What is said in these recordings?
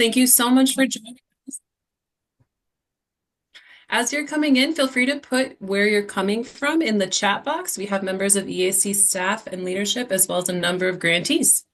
Thank you so much for joining. As you're coming in, feel free to put where you're coming from in the chat box. We have members of EAC staff and leadership, as well as a number of grantees.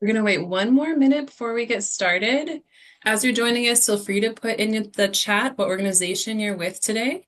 We're going to wait one more minute before we get started. As you're joining us, feel free to put in the chat what organization you're with today.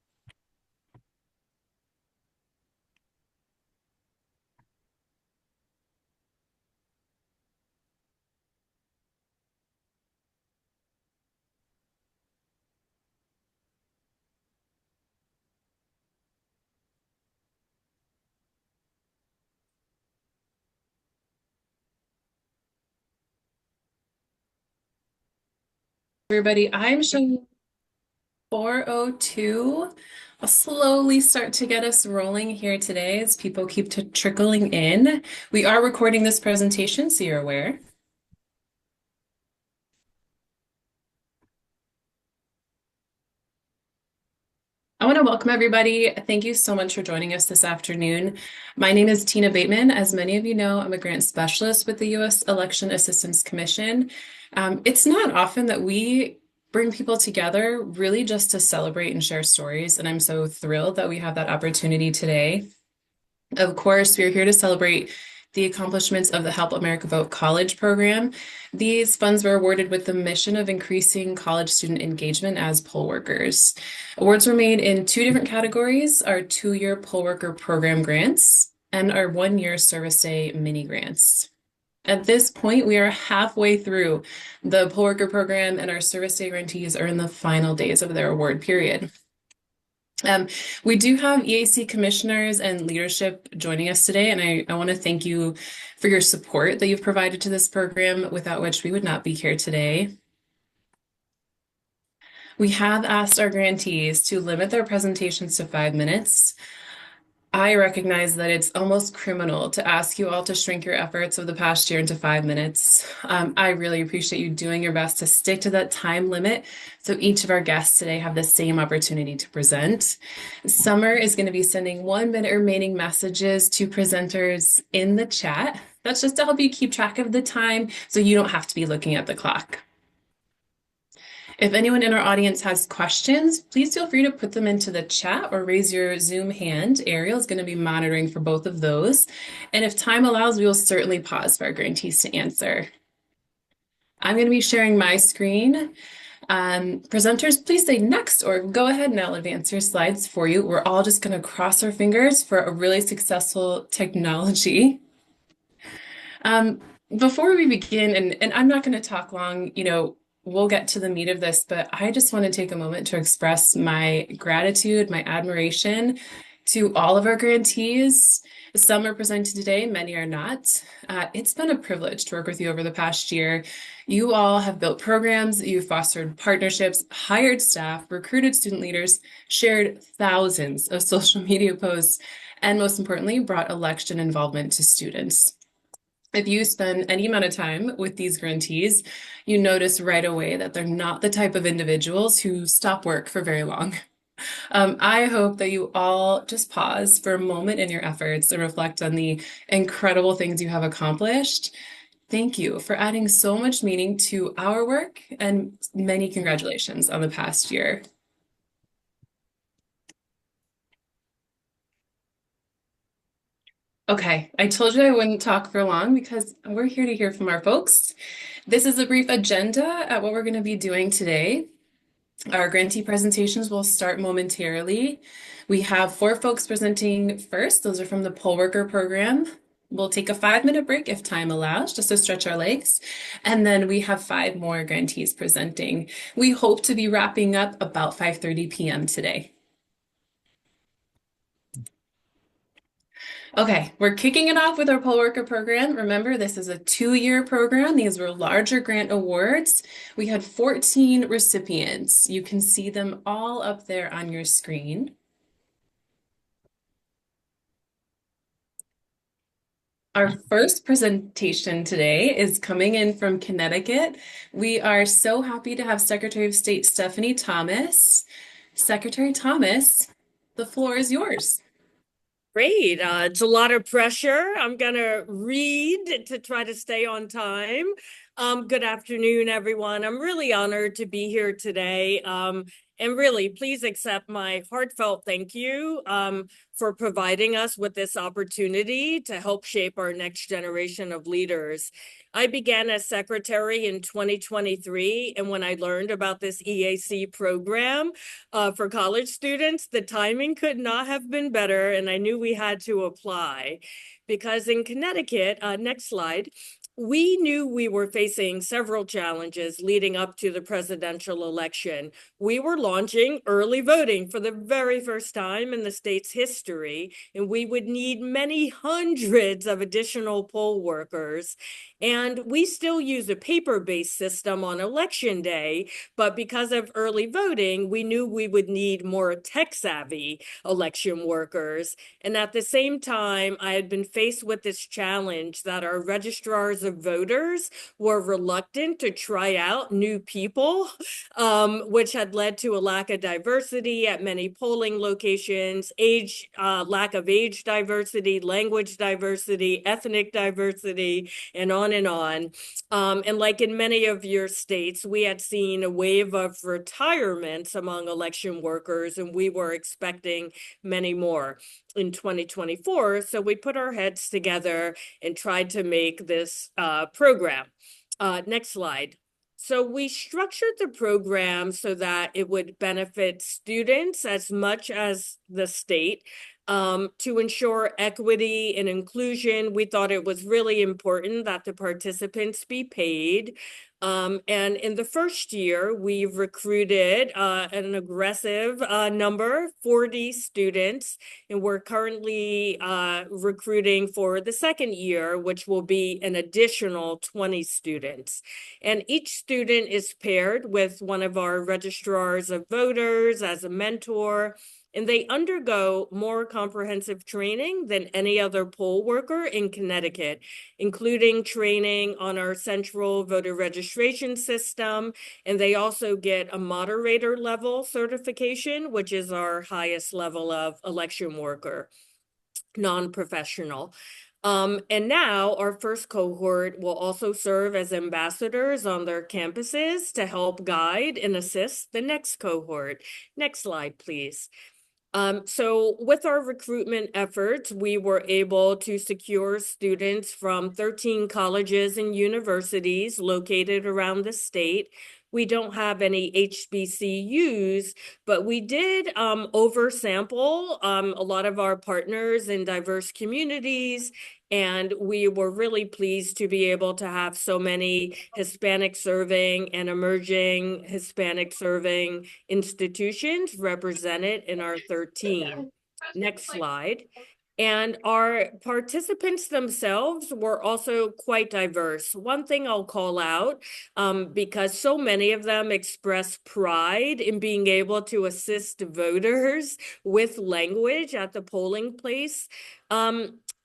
Everybody, I'm showing 4:02. I'll slowly start to get us rolling here today as people keep trickling in. We are recording this presentation, so you're aware. I want to welcome everybody. Thank you so much for joining us this afternoon. My name is Tina Bateman. As many of you know, I'm a grant specialist with the U.S. Election Assistance Commission. It's not often that we bring people together really just to celebrate and share stories, and I'm so thrilled that we have that opportunity today. Of course, we're here to celebrate the accomplishments of the Help America Vote College program. These funds were awarded with the mission of increasing college student engagement as poll workers. Awards were made in two different categories, our two-year poll worker program grants and our one-year service day mini grants. At this point, we are halfway through the poll worker program, and our service day grantees are in the final days of their award period. We do have EAC commissioners and leadership joining us today, and I want to thank you for your support that you've provided to this program, without which we would not be here today. We have asked our grantees to limit their presentations to 5 minutes. I recognize that it's almost criminal to ask you all to shrink your efforts of the past year into 5 minutes. I really appreciate you doing your best to stick to that time limit so each of our guests today have the same opportunity to present. Summer is going to be sending 1 minute remaining messages to presenters in the chat. That's just to help you keep track of the time so you don't have to be looking at the clock. If anyone in our audience has questions, please feel free to put them into the chat or raise your Zoom hand. Ariel is going to be monitoring for both of those. And if time allows, we will certainly pause for our grantees to answer. I'm going to be sharing my screen. Presenters, please say next or go ahead and I'll advance your slides for you. We're all just going to cross our fingers for a really successful technology. Before we begin, and I'm not going to talk long, we'll get to the meat of this, but I just want to take a moment to express my gratitude, my admiration to all of our grantees. Some are presenting today, many are not. It's been a privilege to work with you over the past year. You all have built programs, you've fostered partnerships, hired staff, recruited student leaders, shared thousands of social media posts, and most importantly, brought election involvement to students. If you spend any amount of time with these grantees, you notice right away that they're not the type of individuals who stop work for very long. I hope that you all just pause for a moment in your efforts and reflect on the incredible things you have accomplished. Thank you for adding so much meaning to our work, and many congratulations on the past year. Okay, I told you I wouldn't talk for long because we're here to hear from our folks. This is a brief agenda at what we're going to be doing today. Our grantee presentations will start momentarily. We have four folks presenting first. Those are from the poll worker program. We'll take a 5-minute break if time allows, just to stretch our legs. And then we have 5 more grantees presenting. We hope to be wrapping up about 5:30 p.m. today. Okay, we're kicking it off with our poll worker program. Remember, this is a 2-year program. These were larger grant awards. We had 14 recipients. You can see them all up there on your screen. Our first presentation today is coming in from Connecticut. We are so happy to have Secretary of State Stephanie Thomas. Secretary Thomas, the floor is yours. Great. It's a lot of pressure. I'm going to read to try to stay on time. Good afternoon, everyone. I'm really honored to be here today. And really, please accept my heartfelt thank you for providing us with this opportunity to help shape our next generation of leaders. I began as secretary in 2023, and when I learned about this EAC program for college students, the timing could not have been better, and I knew we had to apply. Because in Connecticut, next slide, we knew we were facing several challenges leading up to the presidential election. We were launching early voting for the very first time in the state's history, and we would need many hundreds of additional poll workers. And we still use a paper-based system on election day, but because of early voting, we knew we would need more tech-savvy election workers. And at the same time, I had been faced with this challenge that our registrars of voters were reluctant to try out new people, which had led to a lack of diversity at many polling locations, lack of age diversity, language diversity, ethnic diversity, and on and on. And like in many of your states, we had seen a wave of retirements among election workers, and we were expecting many more in 2024. So we put our heads together and tried to make this program. Next slide. So we structured the program so that it would benefit students as much as the state. To ensure equity and inclusion, we thought it was really important that the participants be paid. And in the first year, we recruited an aggressive number, 40 students, and we're currently recruiting for the second year, which will be an additional 20 students. And each student is paired with one of our registrars of voters as a mentor, and they undergo more comprehensive training than any other poll worker in Connecticut, including training on our central voter registration system. And they also get a moderator level certification, which is our highest level of election worker, non-professional. And now our first cohort will also serve as ambassadors on their campuses to help guide and assist the next cohort. Next slide, please. So with our recruitment efforts, we were able to secure students from 13 colleges and universities located around the state. We don't have any HBCUs, but we did oversample a lot of our partners in diverse communities, and we were really pleased to be able to have so many Hispanic serving and emerging Hispanic serving institutions represented in our 13. Next slide. And our participants themselves were also quite diverse. One thing I'll call out, because so many of them express pride in being able to assist voters with language at the polling place.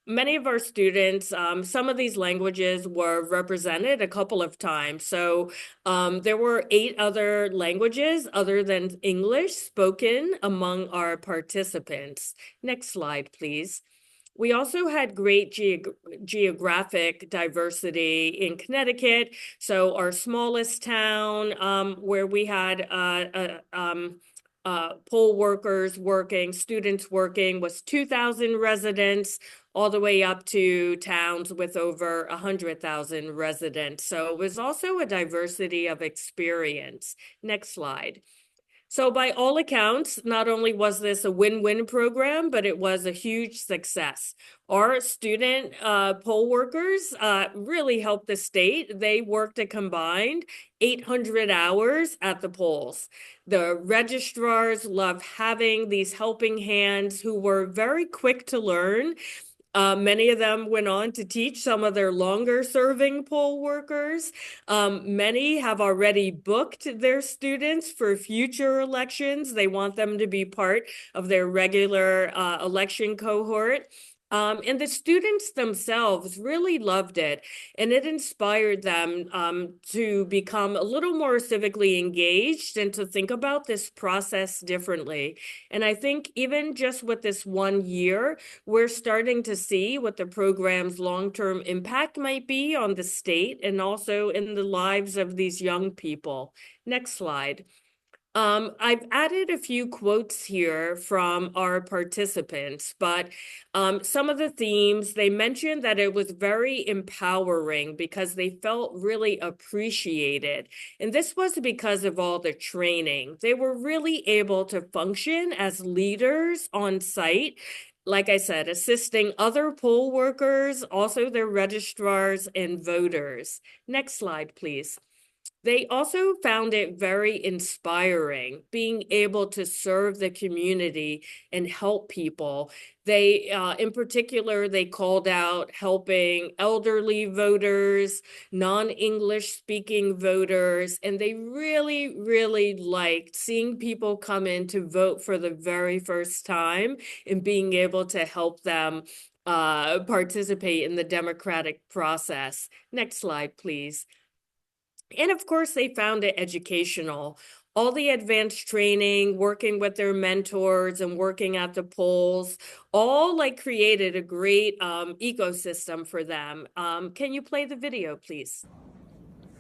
Many of our students, some of these languages were represented a couple of times. So there were 8 other languages other than English spoken among our participants. Next slide, please. We also had great geographic diversity in Connecticut. So our smallest town, where we had poll workers working, students working, was 2,000 residents, all the way up to towns with over 100,000 residents. So it was also a diversity of experience. Next slide. So, by all accounts, not only was this a win-win program, but it was a huge success. Our student poll workers really helped the state. They worked a combined 800 hours at the polls. The registrars loved having these helping hands who were very quick to learn. Many of them went on to teach some of their longer serving poll workers. Many have already booked their students for future elections. They want them to be part of their regular election cohort. And the students themselves really loved it, and it inspired them to become a little more civically engaged and to think about this process differently. And I think even just with this 1 year, we're starting to see what the program's long-term impact might be on the state and also in the lives of these young people. Next slide. I've added a few quotes here from our participants, but some of the themes, they mentioned that it was very empowering because they felt really appreciated. And this was because of all the training. They were really able to function as leaders on site. Like I said, assisting other poll workers, also their registrars and voters. Next slide, please. They also found it very inspiring being able to serve the community and help people. They, in particular, they called out helping elderly voters, non-English speaking voters, and they really, really liked seeing people come in to vote for the very first time and being able to help them participate in the democratic process. Next slide, please. And of course, they found it educational. All the advanced training, working with their mentors and working at the polls, all like created a great ecosystem for them. Can you play the video, please?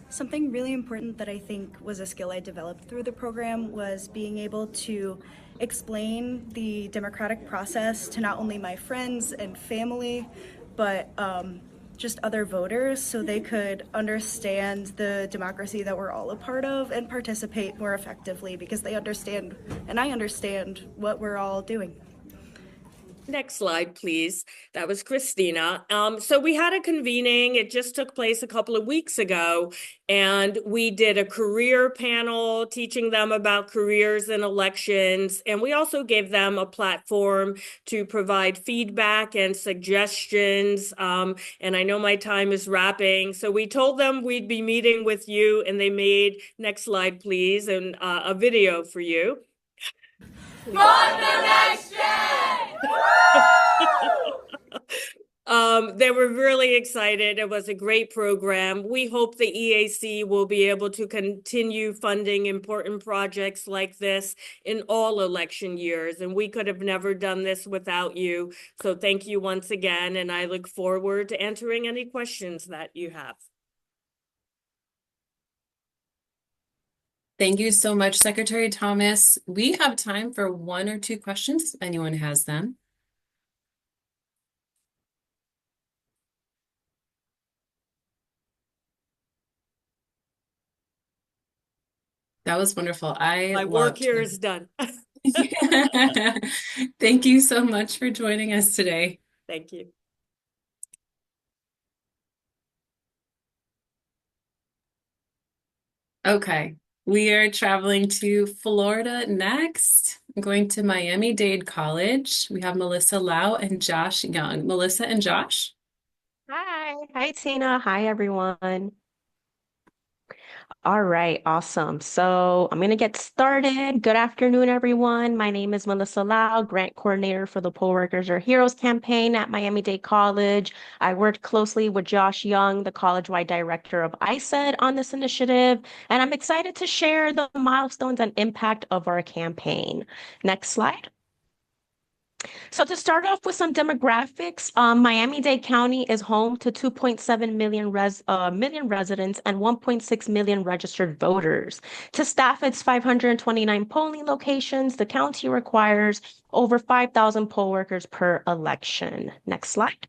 Something really important that I think was a skill I developed through the program was being able to explain the democratic process to not only my friends and family, but just other voters so they could understand the democracy that we're all a part of and participate more effectively because they understand, and I understand, what we're all doing. Next slide, please. That was Christina. So we had a convening. It just took place a couple of weeks ago, and we did a career panel teaching them about careers and elections. And we also gave them a platform to provide feedback and suggestions. And I know my time is wrapping. So we told them we'd be meeting with you, and they made, next slide, please, and a video for you. Fund the next gen! They were really excited. It was a great program. We hope the EAC will be able to continue funding important projects like this in all election years. And we could have never done this without you. So thank you once again. And I look forward to answering any questions that you have. Thank you so much, Secretary Thomas. We have time for one or two questions if anyone has them. That was wonderful. My work here is done. Thank you so much for joining us today. Thank you. Okay, we are traveling to Florida next. I'm going to Miami-Dade College. We have Melissa Lau and Josh Young. Melissa and Josh? Hi. Hi, Tina. Hi, everyone. All right, awesome. So I'm going to get started. Good afternoon, everyone. My name is Melissa Lau, Grant Coordinator for the Poll Workers Are Heroes campaign at Miami-Dade College. I worked closely with Josh Young, the college-wide director of ISED, on this initiative, and I'm excited to share the milestones and impact of our campaign. Next slide. So to start off with some demographics, Miami-Dade County is home to 2.7 million residents and 1.6 million registered voters. To staff its 529 polling locations, the county requires over 5,000 poll workers per election. Next slide.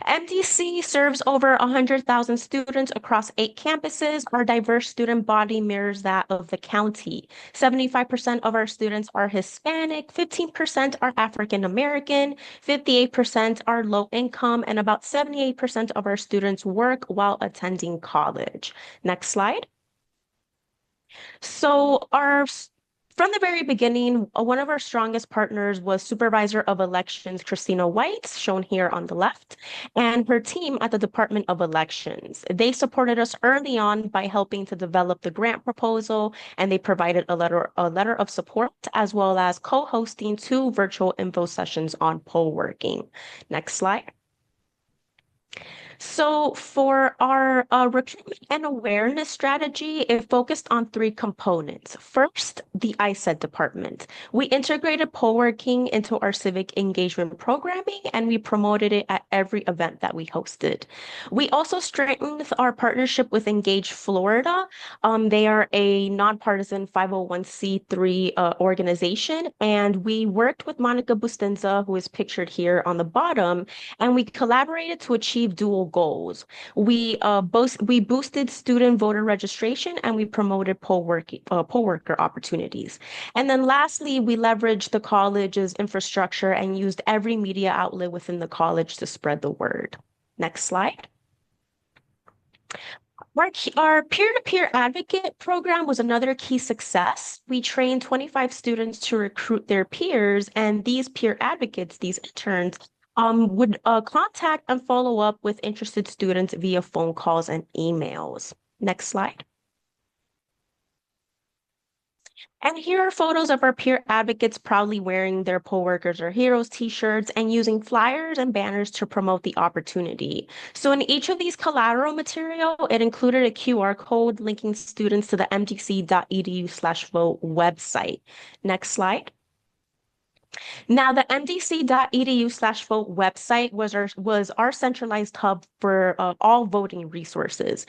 MDC serves over 100,000 students across 8 campuses. Our diverse student body mirrors that of the county. 75% of our students are Hispanic, 15% are African American, 58% are low income, and about 78% of our students work while attending college. Next slide. So from the very beginning, one of our strongest partners was Supervisor of Elections, Christina White, shown here on the left, and her team at the Department of Elections. They supported us early on by helping to develop the grant proposal, and they provided a letter of support, as well as co-hosting 2 virtual info sessions on poll working. Next slide. So for our recruitment and awareness strategy, it focused on 3 components. First, the ISED department. We integrated poll working into our civic engagement programming, and we promoted it at every event that we hosted. We also strengthened our partnership with Engage Florida. They are a nonpartisan 501c3 organization, and we worked with Monica Bustinza, who is pictured here on the bottom, and we collaborated to achieve dual goals. We boosted student voter registration, and we promoted poll worker opportunities. And then lastly, we leveraged the college's infrastructure and used every media outlet within the college to spread the word. Next slide. Our peer-to-peer advocate program was another key success. We trained 25 students to recruit their peers, and these peer advocates, these interns, would contact and follow up with interested students via phone calls and emails. Next slide. And here are photos of our peer advocates proudly wearing their poll workers or heroes t-shirts and using flyers and banners to promote the opportunity. So in each of these collateral material, it included a QR code linking students to the mdc.edu/vote website. Next slide. Now, the mdc.edu/vote website was our centralized hub for all voting resources.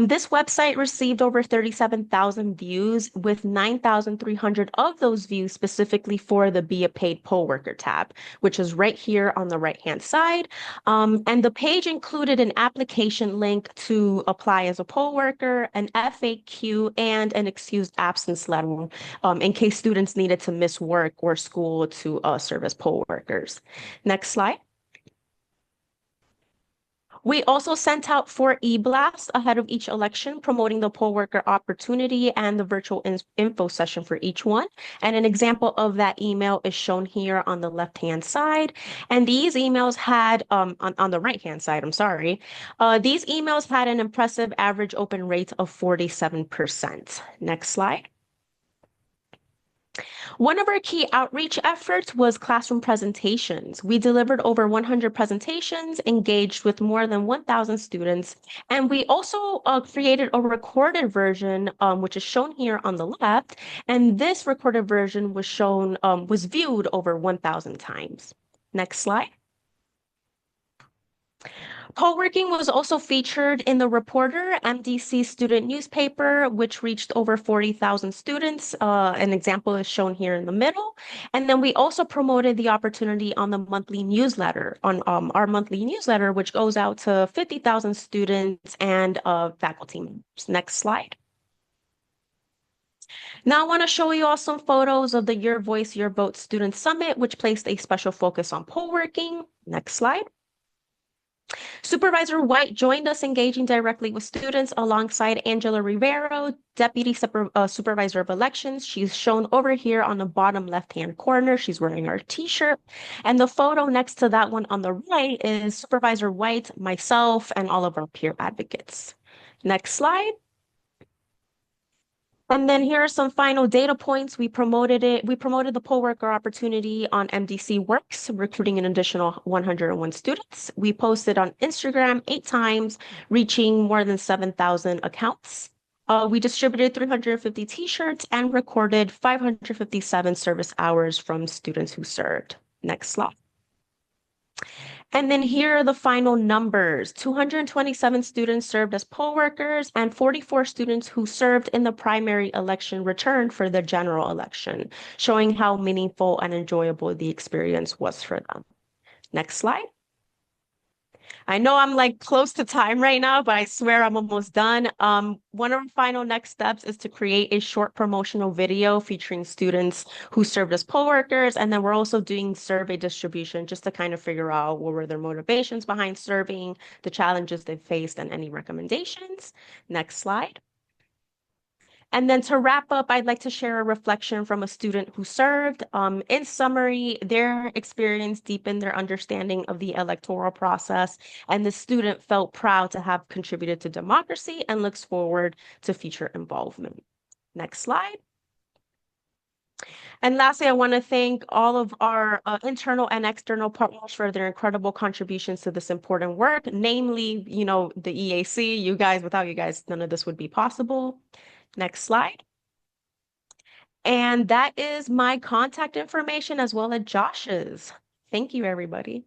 This website received over 37,000 views, with 9,300 of those views specifically for the Be a Paid Poll Worker tab, which is right here on the right-hand side. And the page included an application link to apply as a poll worker, an FAQ, and an excused absence letter in case students needed to miss work or school to serve as poll workers. Next slide. We also sent out 4 e-blasts ahead of each election, promoting the poll worker opportunity and the virtual info session for each one. And an example of that email is shown here on the left-hand side. And these emails had, on the right-hand side, I'm sorry, these emails had an impressive average open rate of 47%. Next slide. One of our key outreach efforts was classroom presentations. We delivered over 100 presentations, engaged with more than 1,000 students, and we also created a recorded version, which is shown here on the left, and this recorded version was viewed over 1,000 times. Next slide. Poll working was also featured in the Reporter, MDC student newspaper, which reached over 40,000 students. An example is shown here in the middle. And then we also promoted the opportunity on the monthly newsletter, on our monthly newsletter, which goes out to 50,000 students and faculty members. Next slide. Now I want to show you all some photos of the Your Voice, Your Vote Student Summit, which placed a special focus on poll working. Next slide. Supervisor White joined us engaging directly with students alongside Angela Rivero, Deputy Supervisor of Elections. She's shown over here on the bottom left-hand corner. She's wearing our t-shirt. And the photo next to that one on the right is Supervisor White, myself, and all of our peer advocates. Next slide. And then here are some final data points. We promoted the poll worker opportunity on MDC Works, recruiting an additional 101 students. We posted on Instagram 8 times, reaching more than 7,000 accounts. We distributed 350 t-shirts and recorded 557 service hours from students who served. Next slide. And then here are the final numbers. 227 students served as poll workers and 44 students who served in the primary election returned for the general election, showing how meaningful and enjoyable the experience was for them. Next slide. I know I'm like close to time right now, but I swear I'm almost done. One of our final next steps is to create a short promotional video featuring students who served as poll workers. And then we're also doing survey distribution just to kind of figure out what were their motivations behind serving, the challenges they faced, and any recommendations. Next slide. And then to wrap up, I'd like to share a reflection from a student who served. In summary, their experience deepened their understanding of the electoral process, and the student felt proud to have contributed to democracy and looks forward to future involvement. Next slide. And lastly, I want to thank all of our internal and external partners for their incredible contributions to this important work, namely, the EAC. You guys, without you guys, none of this would be possible. Next slide. And that is my contact information as well as Josh's. Thank you, everybody.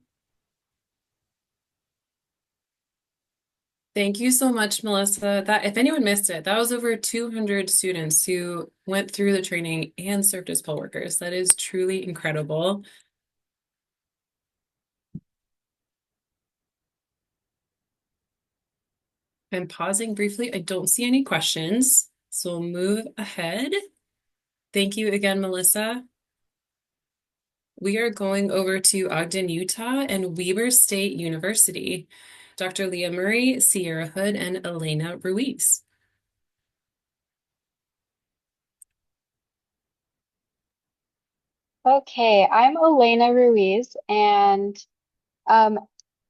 Thank you so much, Melissa. That, if anyone missed it, that was over 200 students who went through the training and served as poll workers. That is truly incredible. I'm pausing briefly. I don't see any questions, so we'll move ahead. Thank you again, Melissa. We are going over to Ogden, Utah, and Weber State University. Dr. Leah Murray, Sierra Hood, and Elena Ruiz. Okay, I'm Elena Ruiz, and um,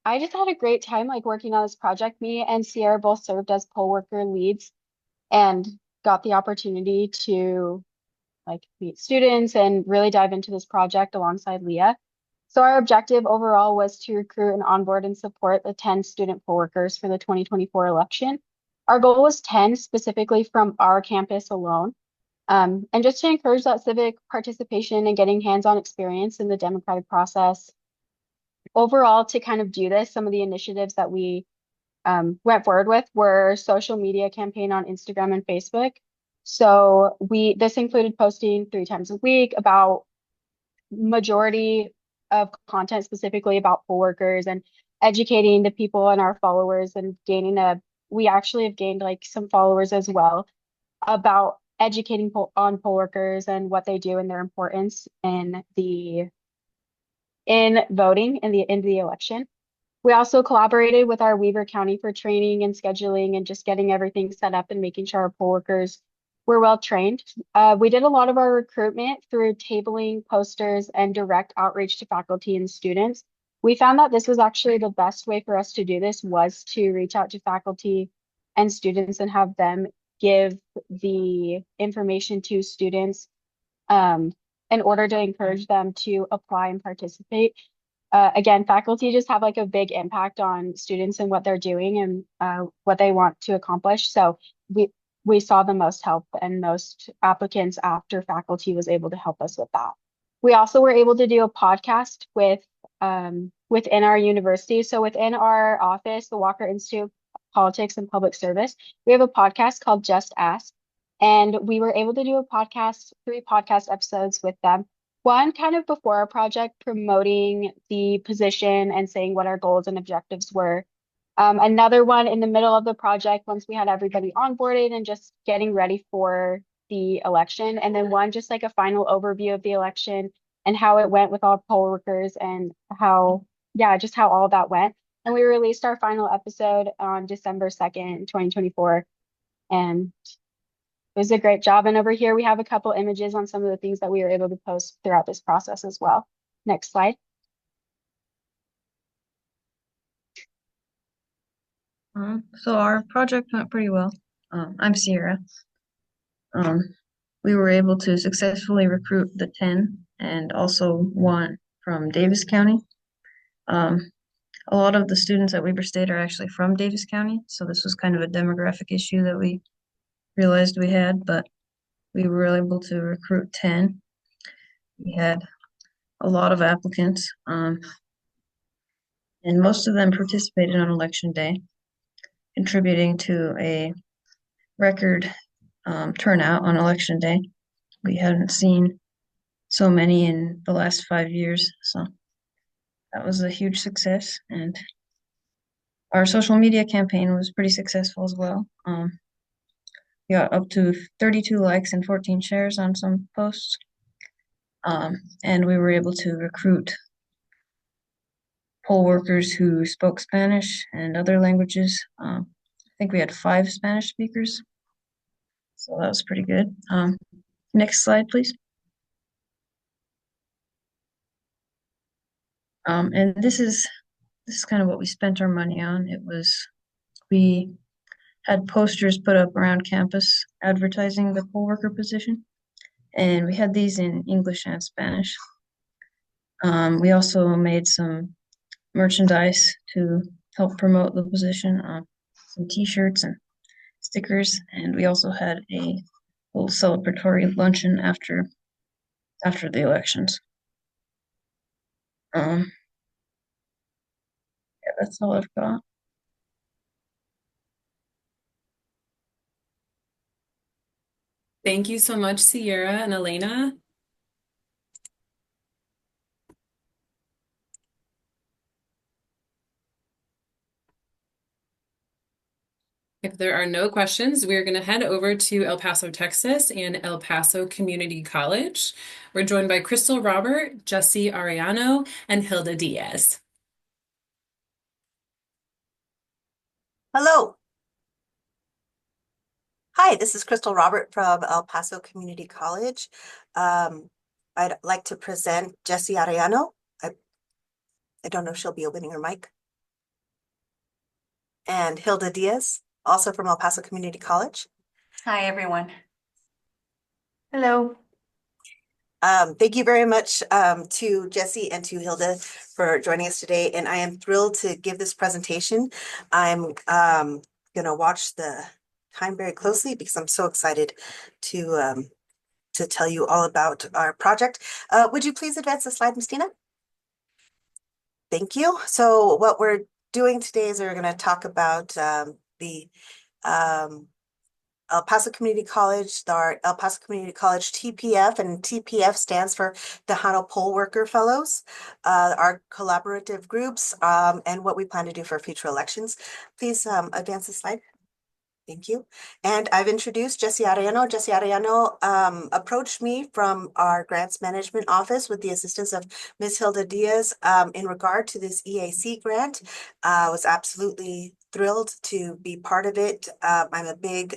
I just had a great time like working on this project. Me and Sierra both served as poll worker leads and got the opportunity to like meet students and really dive into this project alongside Leah. So our objective overall was to recruit and onboard and support the 10 student poll workers for the 2024 election. Our goal was 10 specifically from our campus alone. And just to encourage that civic participation and getting hands-on experience in the democratic process. Overall, to kind of do this, some of the initiatives that we went forward with were social media campaign on Instagram and Facebook. So this included posting 3 times a week about majority of content specifically about poll workers and educating the people and our followers and we actually have gained like some followers as well about educating on poll workers and what they do and their importance in voting in the election. We also collaborated with our Weber County for training and scheduling and just getting everything set up and making sure our poll workers were well trained. We did a lot of our recruitment through tabling, posters, and direct outreach to faculty and students. We found that this was actually the best way for us to do this was to reach out to faculty and students and have them give the information to students in order to encourage them to apply and participate. Again, faculty just have like a big impact on students and what they're doing and what they want to accomplish. So we saw the most help and most applicants after faculty was able to help us with that. We also were able to do a podcast within our university. So within our office, the Walker Institute of Politics and Public Service, we have a podcast called Just Ask. And we were able to do a podcast, 3 podcast episodes with them. One kind of before our project, promoting the position and saying what our goals and objectives were. Another one in the middle of the project, once we had everybody onboarded and just getting ready for the election. And then one just like a final overview of the election and how it went with all poll workers and just how all that went. And we released our final episode on December 2nd, 2024. And it was a great job. And over here, we have a couple images on some of the things that we were able to post throughout this process as well. Next slide. So our project went pretty well. I'm Sierra. We were able to successfully recruit the 10 and also one from Davis County. A lot of the students at Weber State are actually from Davis County, so this was kind of a demographic issue that we realized we had, but we were able to recruit 10. We had a lot of applicants, and most of them participated on election day, contributing to a record turnout on election day. We hadn't seen so many in the last 5 years, so that was a huge success. And Our social media campaign was pretty successful as well. We got up to 32 likes and 14 shares on some posts. And we were able to recruit poll workers who spoke Spanish and other languages. I think we had 5 Spanish speakers, so that was pretty good. Next slide, please. And this is kind of what we spent our money on. We had posters put up around campus advertising the poll worker position, and we had these in English and Spanish. We also made some merchandise to help promote the position, some t-shirts and stickers, and we also had a little celebratory luncheon after the elections. Yeah, that's all I've got. Thank you so much, Sierra and Elena. If there are no questions, we're going to head over to El Paso, Texas and El Paso Community College. We're joined by Crystal Robert, Jesse Arellano, and Hilda Diaz. Hello. Hi, this is Crystal Robert from El Paso Community College. I'd like to present Jessie Arellano. I don't know if she'll be opening her mic. And Hilda Diaz, also from El Paso Community College. Hi, everyone. Hello. Thank you very much to Jessie and to Hilda for joining us today. And I am thrilled to give this presentation. I'm going to watch the time very closely because I'm so excited to tell you all about our project. Would you please advance the slide, Ms. Tina? Thank you. So what we're doing today is we're going to talk about the El Paso Community College, our El Paso Community College TPF, and TPF stands for the Tejano Poll Worker Fellows, our collaborative groups, and what we plan to do for future elections. Please advance the slide. Thank you. And I've introduced Jessie Arellano. Jessie Arellano approached me from our grants management office with the assistance of Ms. Hilda Diaz in regard to this EAC grant. I was absolutely thrilled to be part of it. I'm a big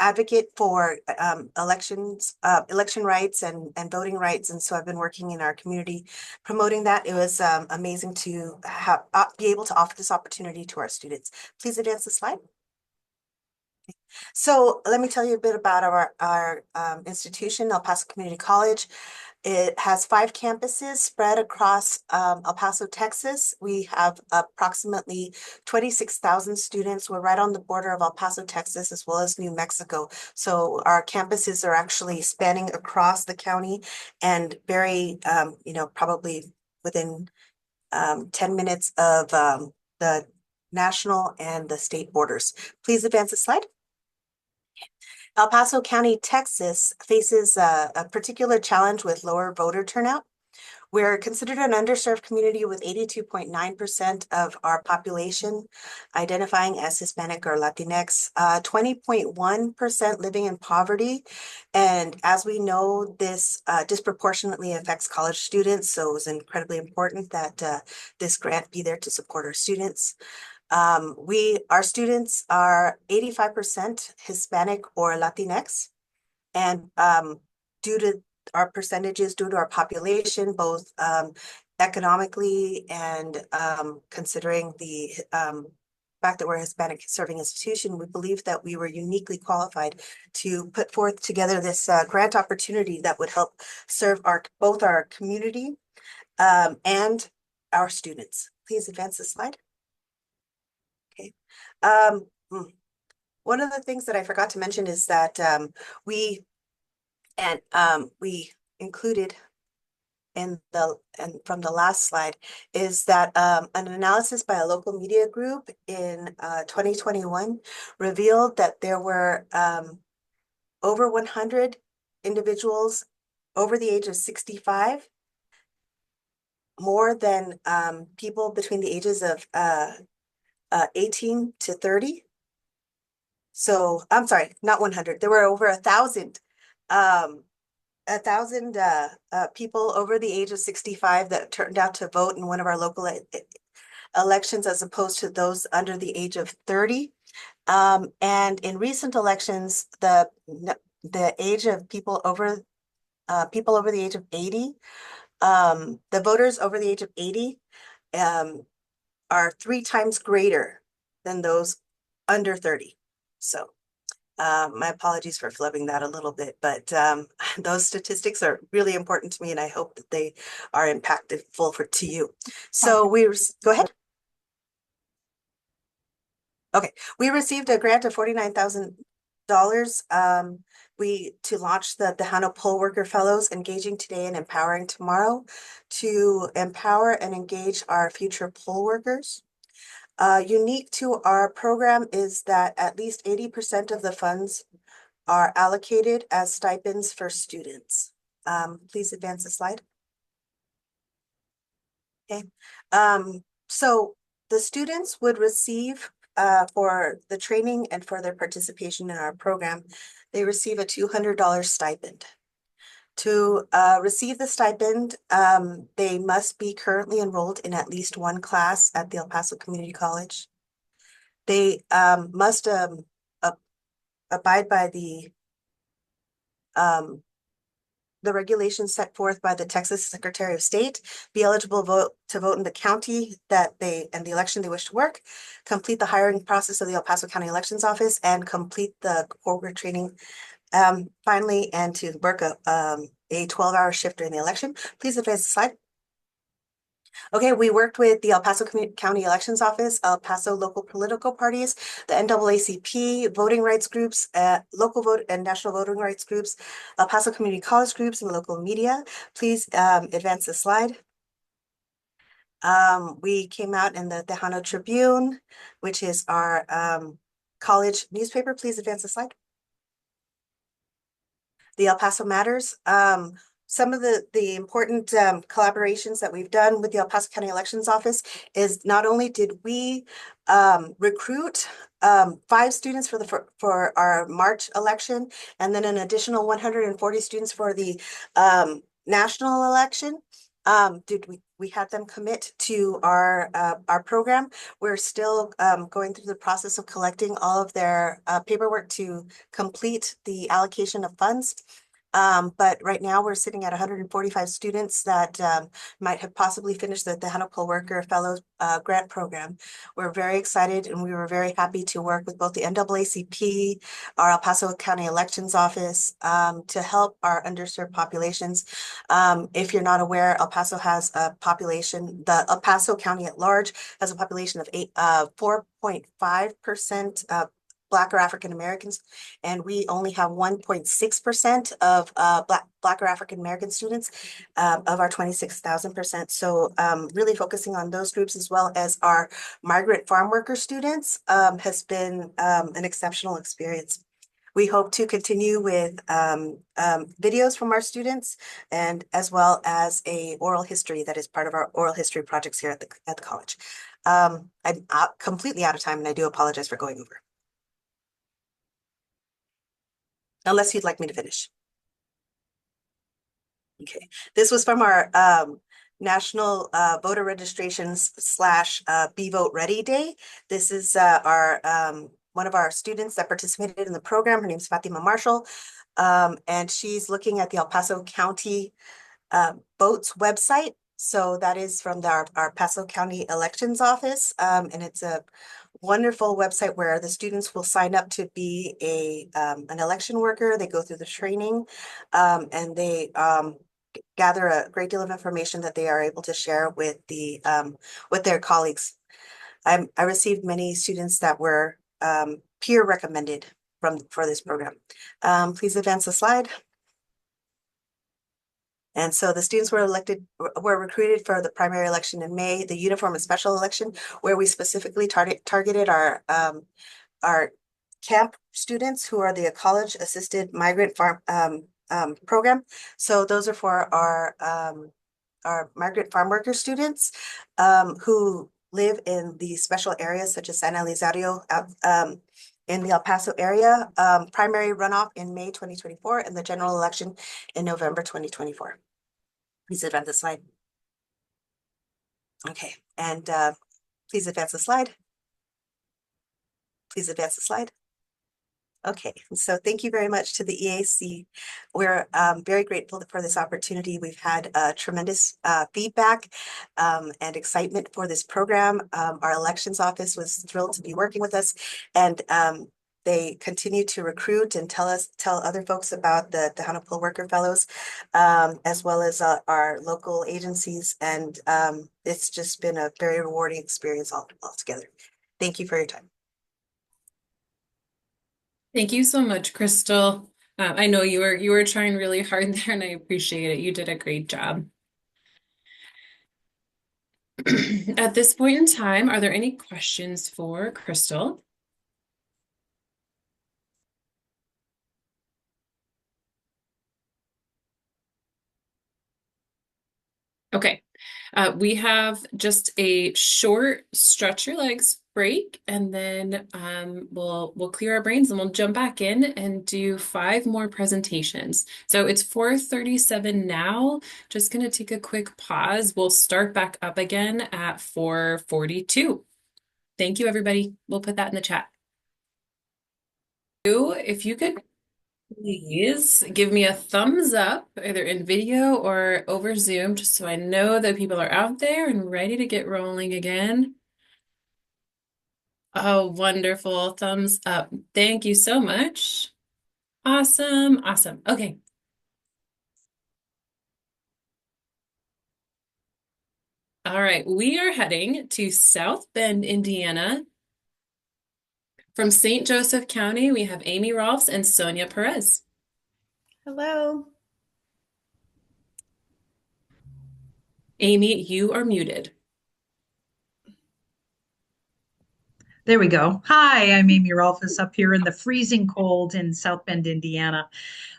advocate for election rights and voting rights. And so I've been working in our community promoting that. It was amazing to have be able to offer this opportunity to our students. Please advance the slide. So let me tell you a bit about our institution, El Paso Community College. It has 5 campuses spread across El Paso, Texas. We have approximately 26,000 students. We're right on the border of El Paso, Texas, as well as New Mexico. So our campuses are actually spanning across the county and very, probably within 10 minutes of the national and the state borders. Please advance the slide. El Paso County, Texas faces a particular challenge with lower voter turnout. We're considered an underserved community with 82.9% of our population identifying as Hispanic or Latinx, 20.1% living in poverty. And as we know, this disproportionately affects college students. So it was incredibly important that this grant be there to support our students. Our students are 85% Hispanic or Latinx, and due to our percentages, due to our population, both economically and considering the fact that we're a Hispanic serving institution, we believe that we were uniquely qualified to put forth together this grant opportunity that would help serve both our community and our students. Please advance the slide. Okay. One of the things that I forgot to mention is that we included from the last slide is that an analysis by a local media group in 2021 revealed that there were over 100 individuals over the age of 65, more than people between the ages of 18 to 30. So I'm sorry, not 100. There were over 1,000 people over the age of 65 that turned out to vote in one of our local elections, as opposed to those under the age of 30. And in recent elections, the age of people over the age of 80, the voters over the age of 80 are 3 times greater than those under 30. So my apologies for flubbing that a little bit, but those statistics are really important to me, and I hope that they are impactful to you. So go ahead. Okay, we received a grant of $49,000 to launch the Tejano Poll Worker Fellows, Engaging Today and Empowering Tomorrow, to empower and engage our future poll workers. Unique to our program is that at least 80% of the funds are allocated as stipends for students. Please advance the slide. Okay. So the students would receive for the training and for their participation in our program, they receive a $200 stipend. To receive the stipend, they must be currently enrolled in at least one class at the El Paso Community College. They must abide by the regulations set forth by the Texas Secretary of State, be eligible to vote in the county and the election they wish to work, complete the hiring process of the El Paso County Elections Office, and complete the corporate training. Finally, and to work a 12-hour shift during the election. Please advance the slide. Okay, we worked with the El Paso County Elections Office, El Paso local political parties, the NAACP, voting rights groups, local vote and national voting rights groups, El Paso Community College groups, and the local media. Please advance the slide. We came out in the Tejano Tribune, which is our college newspaper. Please advance the slide. The El Paso Matters. Some of the important collaborations that we've done with the El Paso County Elections Office is not only did we recruit 5 students for our March election, and then an additional 140 students for the national election. We had them commit to our program. We're still going through the process of collecting all of their paperwork to complete the allocation of funds. But right now we're sitting at 145 students that might have possibly finished the Tejano Poll Worker Fellows grant program. We're very excited, and we were very happy to work with both the NAACP, our El Paso County Elections Office, to help our underserved populations. If you're not aware, El Paso has a population, the El Paso County at large has a population of 4.5% Black or African Americans, and we only have 1.6% of Black or African American students of our 26,000%. So really focusing on those groups, as well as our migrant farm worker students, has been an exceptional experience. We hope to continue with videos from our students, and as well as a oral history that is part of our oral history projects here at the college. I'm completely out of time, and I do apologize for going over. Unless you'd like me to finish. Okay, this was from our National Voter Registrations / Be Vote Ready Day. This is our one of our students that participated in the program. Her name is Fatima Marshall, and she's looking at the El Paso County votes website. So that is from our Paso County Elections Office, and it's a wonderful website where the students will sign up to be an election worker. They go through the training, and they gather a great deal of information that they are able to share with their colleagues. I received many students that were peer recommended for this program. Please advance the slide. And so the students were recruited for the primary election in May, the uniform and special election, where we specifically targeted our camp students who are the college assisted migrant farm program. So those are for our migrant farm worker students who live in the special areas such as San Elizario, in the El Paso area, primary runoff in May 2024 and the general election in November 2024. Please advance the slide. Okay, and please advance the slide. Please advance the slide. Okay, so thank you very much to the EAC. We're very grateful for this opportunity. We've had tremendous feedback and excitement for this program. Our elections office was thrilled to be working with us, and they continue to recruit and tell other folks about the Tejano Poll Worker Fellows, as well as our local agencies. And it's just been a very rewarding experience altogether. Thank you for your time. Thank you so much, Crystal. I know you were trying really hard there, and I appreciate it. You did a great job. At this point in time, are there any questions for Crystal? Okay. We have just a short stretch your legs break, and then we'll clear our brains and we'll jump back in and do 5 more presentations. So it's 4:37 now. Just gonna take a quick pause. We'll start back up again at 4:42. Thank you, everybody. We'll put that in the chat. If you could please give me a thumbs up, either in video or over Zoom, just so I know that people are out there and ready to get rolling again. Oh, wonderful. Thumbs up. Thank you so much. Awesome. Awesome. Okay. All right. We are heading to South Bend, Indiana. From St. Joseph County, we have Amy Rolfs and Sonia Perez. Hello. Amy, you are muted. There we go. Hi, I'm Amy Rolfes up here in the freezing cold in South Bend, Indiana.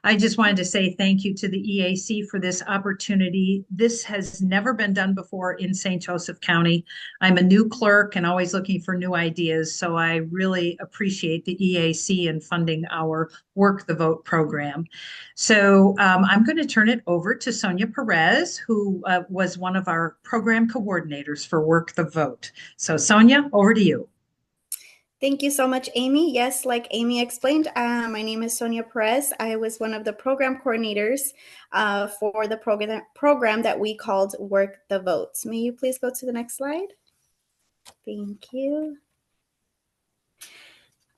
I just wanted to say thank you to the EAC for this opportunity. This has never been done before in St. Joseph County. I'm a new clerk and always looking for new ideas, so I really appreciate the EAC in funding our Work the Vote program. So I'm going to turn it over to Sonia Perez, who was one of our program coordinators for Work the Vote. So Sonia, over to you. Thank you so much, Amy. Yes, like Amy explained, my name is Sonia Perez. I was one of the program coordinators for the program that we called Work the Vote. May you please go to the next slide? Thank you.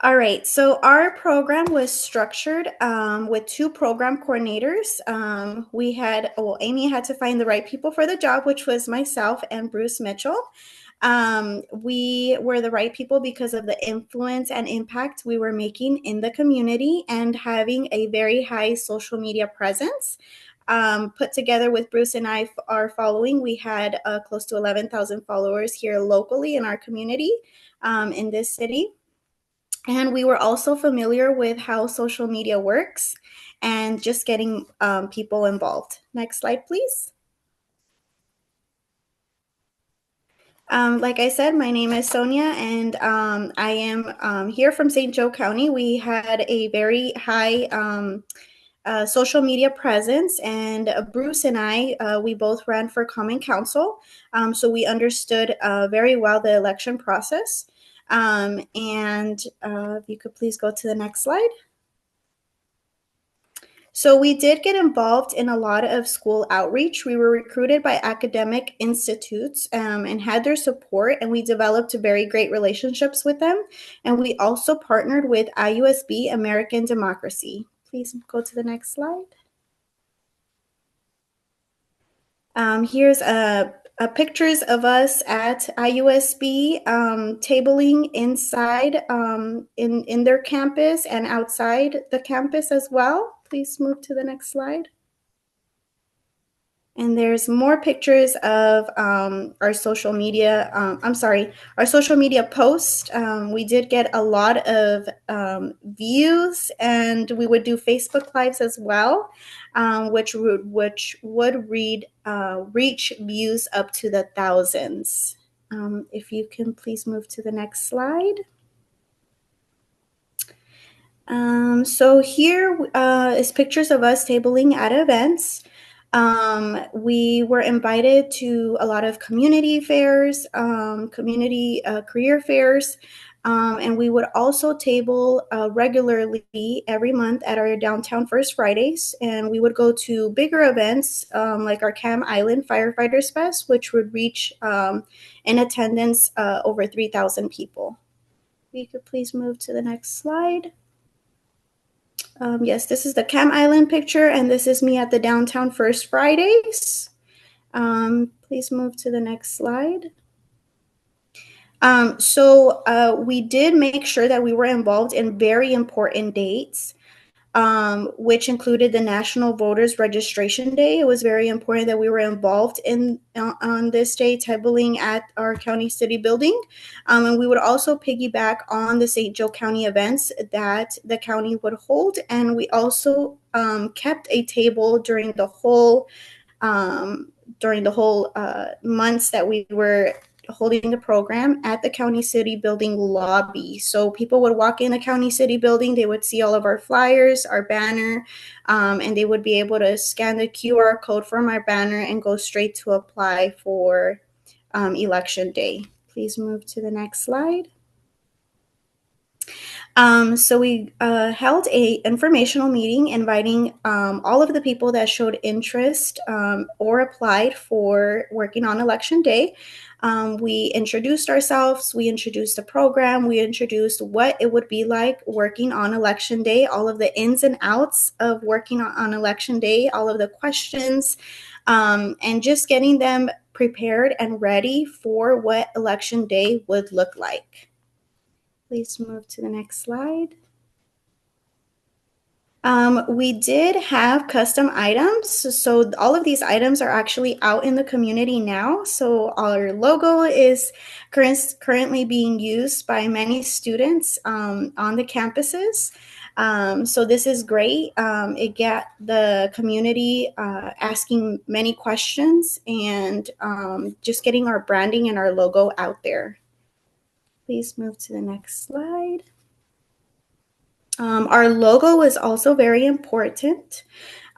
All right, so our program was structured with 2 program coordinators. Amy had to find the right people for the job, which was myself and Bruce Mitchell. We were the right people because of the influence and impact we were making in the community and having a very high social media presence. Put together with Bruce and I, our following, we had close to 11,000 followers here locally in our community in this city. And we were also familiar with how social media works and just getting people involved. Next slide, please. Like I said, my name is Sonia, and I am here from St. Joe County. We had a very high social media presence, and Bruce and I, we both ran for Common Council, so we understood very well the election process. If you could please go to the next slide. So we did get involved in a lot of school outreach. We were recruited by academic institutes and had their support, and we developed very great relationships with them. And we also partnered with IUSB American Democracy. Please go to the next slide. Here's pictures of us at IUSB tabling inside in their campus and outside the campus as well. Please move to the next slide. And there's more pictures of our social media. Our social media post. We did get a lot of views, and we would do Facebook Lives as well, which would reach views up to the thousands. If you can please move to the next slide. So here is pictures of us tabling at events. We were invited to a lot of community fairs, community career fairs, and we would also table regularly every month at our downtown First Fridays. And we would go to bigger events like our Cam Island Firefighters Fest, which would reach in attendance over 3,000 people. If you could please move to the next slide. Yes, this is the Cam Island picture, and this is me at the downtown First Fridays. Please move to the next slide. We did make sure that we were involved in very important dates, which included the National Voters Registration Day. It was very important that we were involved in on this day, tabling at our county city building. And we would also piggyback on the St. Joe County events that the county would hold. And we also kept a table during the whole months that we were holding the program at the county city building lobby. So people would walk in the county city building, they would see all of our flyers, our banner, and they would be able to scan the QR code from our banner and go straight to apply for election day. Please move to the next slide. So we held a informational meeting inviting all of the people that showed interest or applied for working on election day. We introduced ourselves, we introduced the program, we introduced what it would be like working on election day, all of the ins and outs of working on election day, all of the questions, and just getting them prepared and ready for what election day would look like. Please move to the next slide. We did have custom items. So all of these items are actually out in the community now. So our logo is currently being used by many students on the campuses. So this is great. It got the community asking many questions and just getting our branding and our logo out there. Please move to the next slide. Our logo is also very important.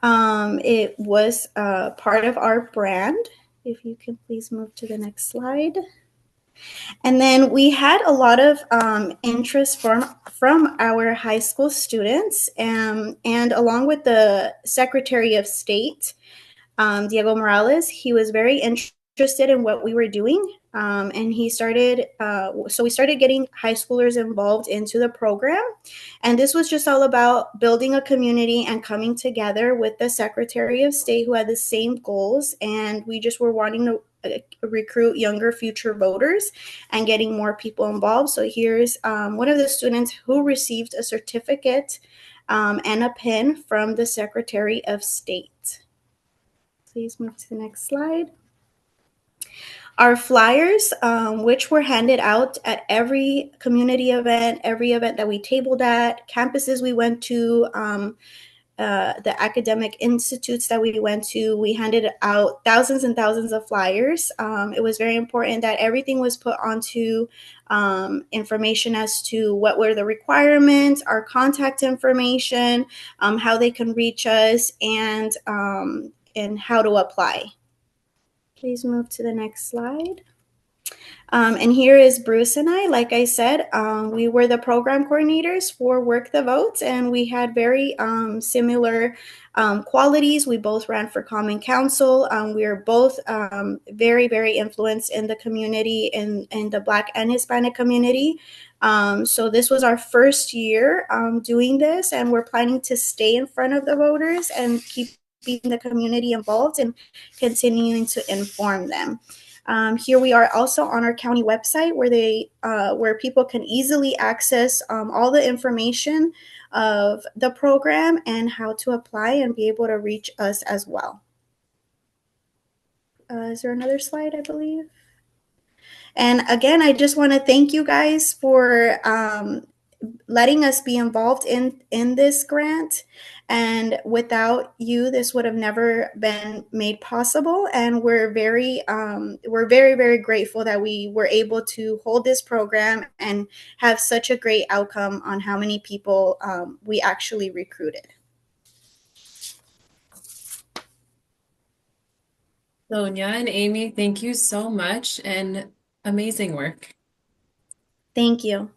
It was part of our brand. If you can please move to the next slide. And then we had a lot of interest from our high school students, and along with the Secretary of State, Diego Morales. He was very interested in what we were doing, and he started. So we started getting high schoolers involved into the program, and this was just all about building a community and coming together with the Secretary of State who had the same goals, and we just were wanting to recruit younger future voters and getting more people involved. So here's one of the students who received a certificate and a pin from the Secretary of State. Please move to the next slide. Our flyers, which were handed out at every community event, every event that we tabled at, campuses we went to, the academic institutes that we went to, we handed out thousands and thousands of flyers. It was very important that everything was put onto information as to what were the requirements, our contact information, how they can reach us, and how to apply. Please move to the next slide. And here is Bruce and I. Like I said, we were the program coordinators for Work the Vote, and we had very similar qualities. We both ran for Common Council. We are both very, very influenced in the community, in the Black and Hispanic community. So this was our first year doing this, and we're planning to stay in front of the voters and keep the community involved and continuing to inform them. Here we are also on our county website where people can easily access all the information of the program and how to apply and be able to reach us as well. Is there another slide, I believe? And again, I just want to thank you guys for letting us be involved in this grant. And without you, this would have never been made possible. And we're very grateful that we were able to hold this program and have such a great outcome on how many people we actually recruited. Sonia and Amy, thank you so much and amazing work. Thank you.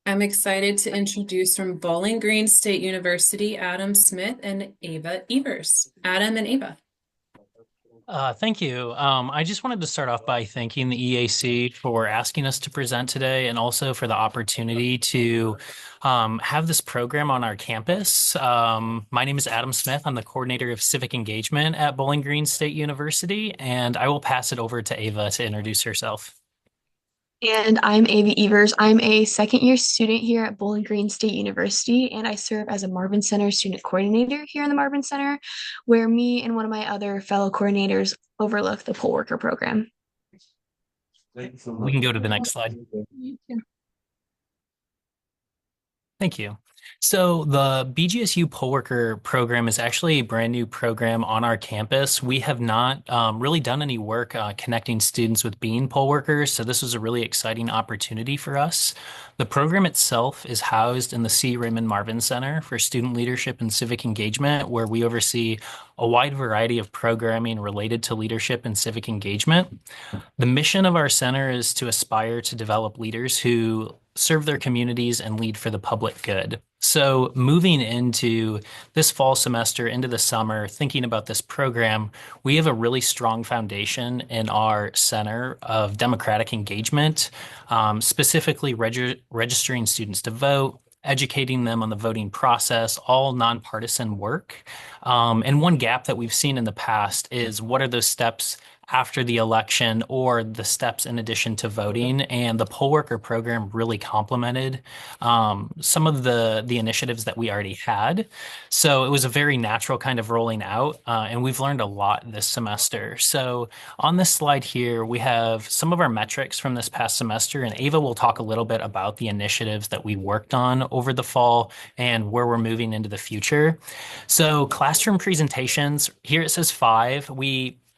I'm excited to introduce from Bowling Green State University, Adam Smith and Ava Evers. Adam and Ava. Thank you. I just wanted to start off by thanking the EAC for asking us to present today and also for the opportunity to have this program on our campus. My name is Adam Smith. I'm the coordinator of civic engagement at Bowling Green State University, and I will pass it over to Ava to introduce herself. And I'm Ava Evers. I'm a second-year student here at Bowling Green State University, and I serve as a Marvin Center student coordinator here in the Marvin Center, where me and one of my other fellow coordinators overlook the poll worker program. We can go to the next slide. Thank you. So the BGSU poll worker program is actually a brand new program on our campus. We have not really done any work connecting students with being poll workers, so this was a really exciting opportunity for us. The program itself is housed in the C. Raymond Marvin Center for Student Leadership and Civic Engagement, where we oversee a wide variety of programming related to leadership and civic engagement. The mission of our center is to aspire to develop leaders who serve their communities and lead for the public good. So moving into this fall semester, into the summer, thinking about this program, we have a really strong foundation in our center of democratic engagement, specifically registering students to vote, educating them on the voting process, all nonpartisan work. And one gap that we've seen in the past is what are those steps after the election or the steps in addition to voting, and the poll worker program really complemented some of the initiatives that we already had. So it was a very natural kind of rolling out, and we've learned a lot this semester. So on this slide here, we have some of our metrics from this past semester, and Ava will talk a little bit about the initiatives that we worked on over the fall and where we're moving into the future. So classroom presentations, here it says 5.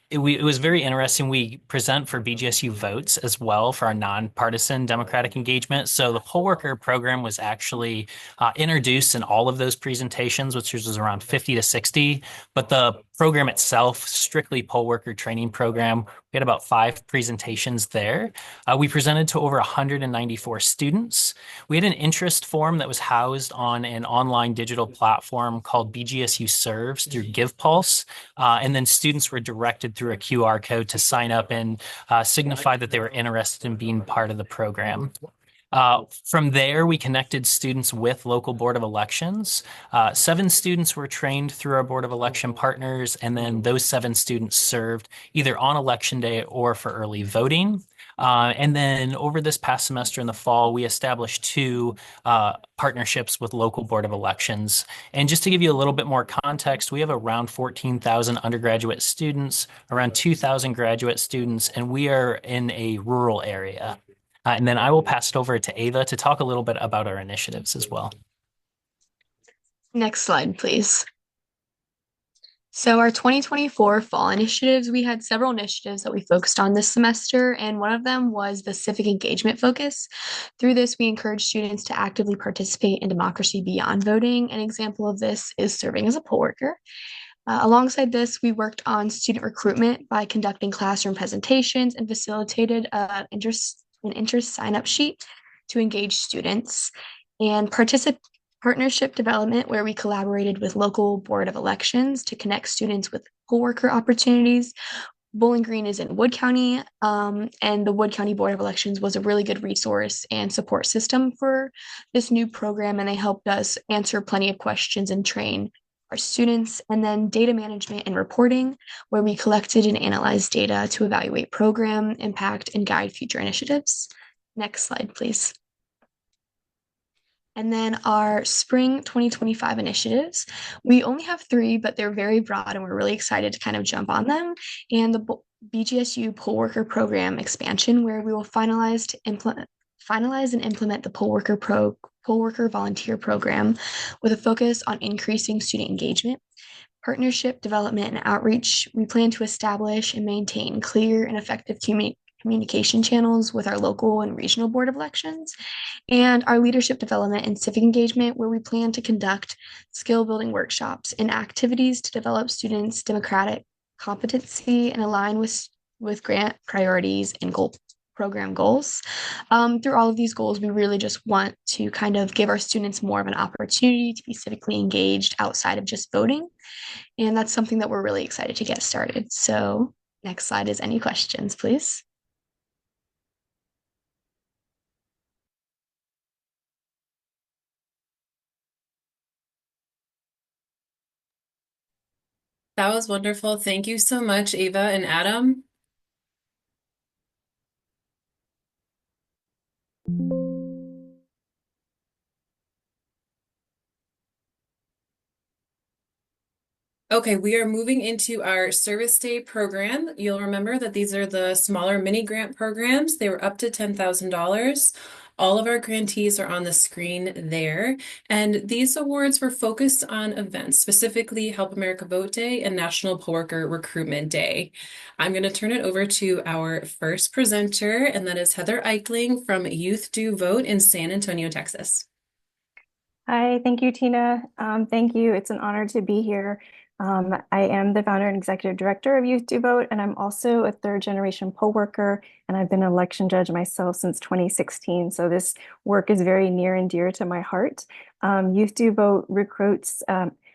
It was very interesting. We present for BGSU votes as well for our nonpartisan democratic engagement. So the poll worker program was actually introduced in all of those presentations, which was around 50 to 60. But the program itself, strictly poll worker training program, we had about 5 presentations there. We presented to over 194 students. We had an interest form that was housed on an online digital platform called BGSU Serves through GivePulse. And then students were directed through a QR code to sign up and signify that they were interested in being part of the program. From there, we connected students with local Board of Elections. 7 students were trained through our Board of Election partners, and then those 7 students served either on Election Day or for early voting. And then over this past semester in the fall, we established 2 partnerships with local Board of Elections. And just to give you a little bit more context, we have around 14,000 undergraduate students, around 2,000 graduate students, and we are in a rural area. And then I will pass it over to Ava to talk a little bit about our initiatives as well. Next slide, please. So our 2024 fall initiatives, we had several initiatives that we focused on this semester, and one of them was the civic engagement focus. Through this, we encourage students to actively participate in democracy beyond voting. An example of this is serving as a poll worker. Alongside this, we worked on student recruitment by conducting classroom presentations and facilitated an interest sign-up sheet to engage students, and partnership development, where we collaborated with local Board of Elections to connect students with poll worker opportunities. Bowling Green is in Wood County, and the Wood County Board of Elections was a really good resource and support system for this new program, and they helped us answer plenty of questions and train our students. And then data management and reporting, where we collected and analyzed data to evaluate program impact and guide future initiatives. Next slide, please. And then our spring 2025 initiatives, we only have 3, but they're very broad and we're really excited to kind of jump on them. And BGSU poll worker program expansion, where we will finalize and implement the poll worker volunteer program with a focus on increasing student engagement, partnership development, and outreach. We plan to establish and maintain clear and effective communication channels with our local and regional board of elections, and our leadership development and civic engagement, where we plan to conduct skill building workshops and activities to develop students' democratic competency and align with grant priorities and program goals. Through all of these goals, we really just want to kind of give our students more of an opportunity to be civically engaged outside of just voting. And that's something that we're really excited to get started. So next slide is any questions, please. That was wonderful. Thank you so much, Ava and Adam. Okay, we are moving into our service day program. You'll remember that these are the smaller mini grant programs. They were up to $10,000. All of our grantees are on the screen there. And these awards were focused on events, specifically Help America Vote Day and National Poll Worker Recruitment Day. I'm going to turn it over to our first presenter, and that is Heather Eichling from Youth Do Vote in San Antonio, Texas. Hi, thank you, Tina. Thank you. It's an honor to be here. I am the founder and executive director of Youth Do Vote, and I'm also a third generation poll worker, and I've been an election judge myself since 2016. So this work is very near and dear to my heart. Youth Do Vote recruits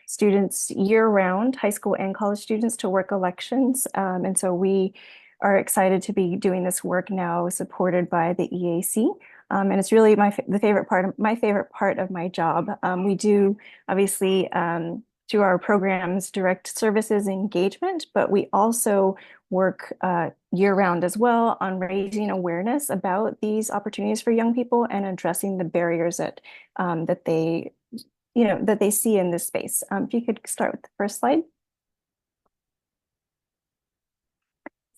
students year round, high school and college students, to work elections. And so we are excited to be doing this work now, supported by the EAC. And it's really my favorite part of my job. We do obviously through our programs direct services engagement, but we also work year round as well on raising awareness about these opportunities for young people and addressing the barriers that they see in this space. If you could start with the first slide.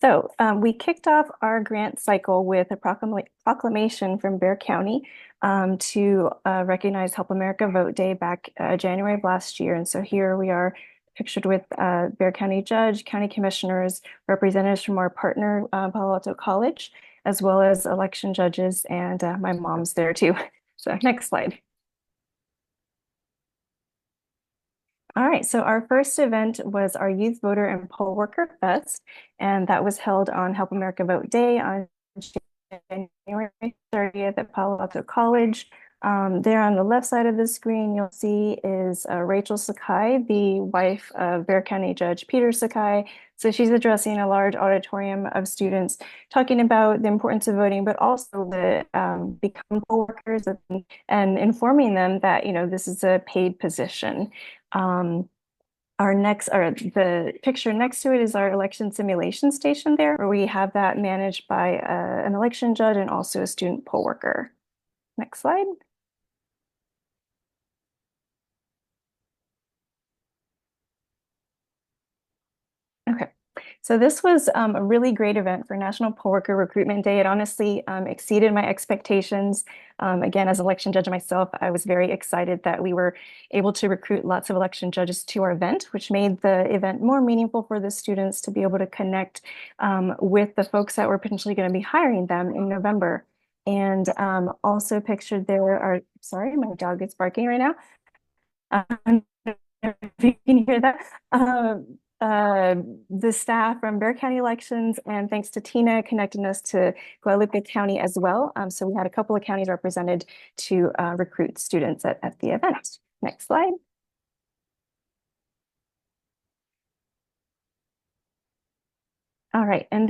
So we kicked off our grant cycle with a proclamation from Bexar County to recognize Help America Vote Day back January of last year. And so here we are pictured with Bexar County Judge, County Commissioners, representatives from our partner, Palo Alto College, as well as election judges, and my mom's there too. So next slide. All right, so our first event was our Youth Voter and Poll Worker Fest, and that was held on Help America Vote Day on January 30th at Palo Alto College. There on the left side of the screen, you'll see is Rachel Sakai, the wife of Bexar County Judge Peter Sakai. So she's addressing a large auditorium of students, talking about the importance of voting, but also the become poll workers and informing them that, this is a paid position. The picture next to it is our election simulation station there, where we have that managed by an election judge and also a student poll worker. Next slide. Okay. So this was a really great event for National Poll Worker Recruitment Day. It honestly exceeded my expectations. Again, as election judge myself, I was very excited that we were able to recruit lots of election judges to our event, which made the event more meaningful for the students to be able to connect with the folks that were potentially going to be hiring them in November. And also pictured there are, sorry, my dog is barking right now. If you can hear that. The staff from Bexar County Elections, and thanks to Tina connecting us to Guadalupe County as well. So we had a couple of counties represented to recruit students at the event. Next slide. All right, and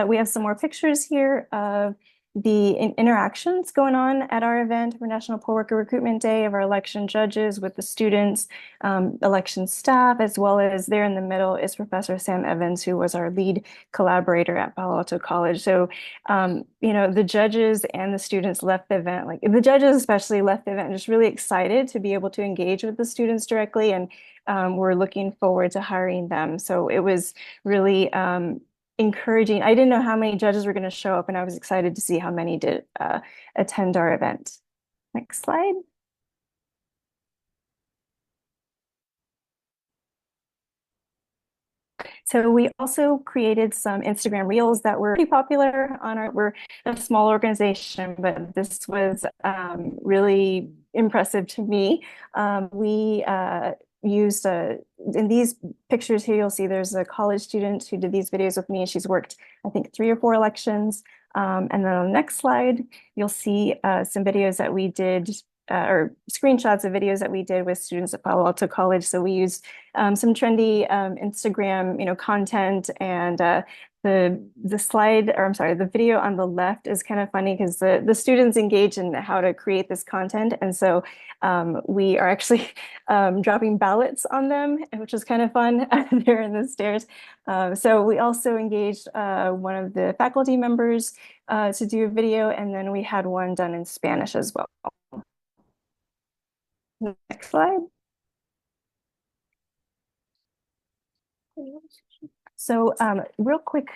we have some more pictures here of the interactions going on at our event for National Poll Worker Recruitment Day, of our election judges with the students, election staff, as well as there in the middle is Professor Sam Evans, who was our lead collaborator at Palo Alto College. So, the judges and the students left the event, like the judges especially left the event just really excited to be able to engage with the students directly, and we're looking forward to hiring them. So it was really encouraging. I didn't know how many judges were going to show up, and I was excited to see how many did attend our event. Next slide. So we also created some Instagram reels that were pretty popular on our, we're a small organization, but this was really impressive to me. We used in these pictures here, you'll see there's a college student who did these videos with me. She's worked, I think, 3 or 4 elections. And then on the next slide, you'll see some videos that we did or screenshots of videos that we did with students at Palo Alto College. So we used some trendy Instagram, content, and the slide, or I'm sorry, the video on the left is kind of funny because the students engage in how to create this content, and so we are actually dropping ballots on them, which is kind of fun there in the stairs. So we also engaged one of the faculty members to do a video, and then we had one done in Spanish as well. Next slide. So real quick,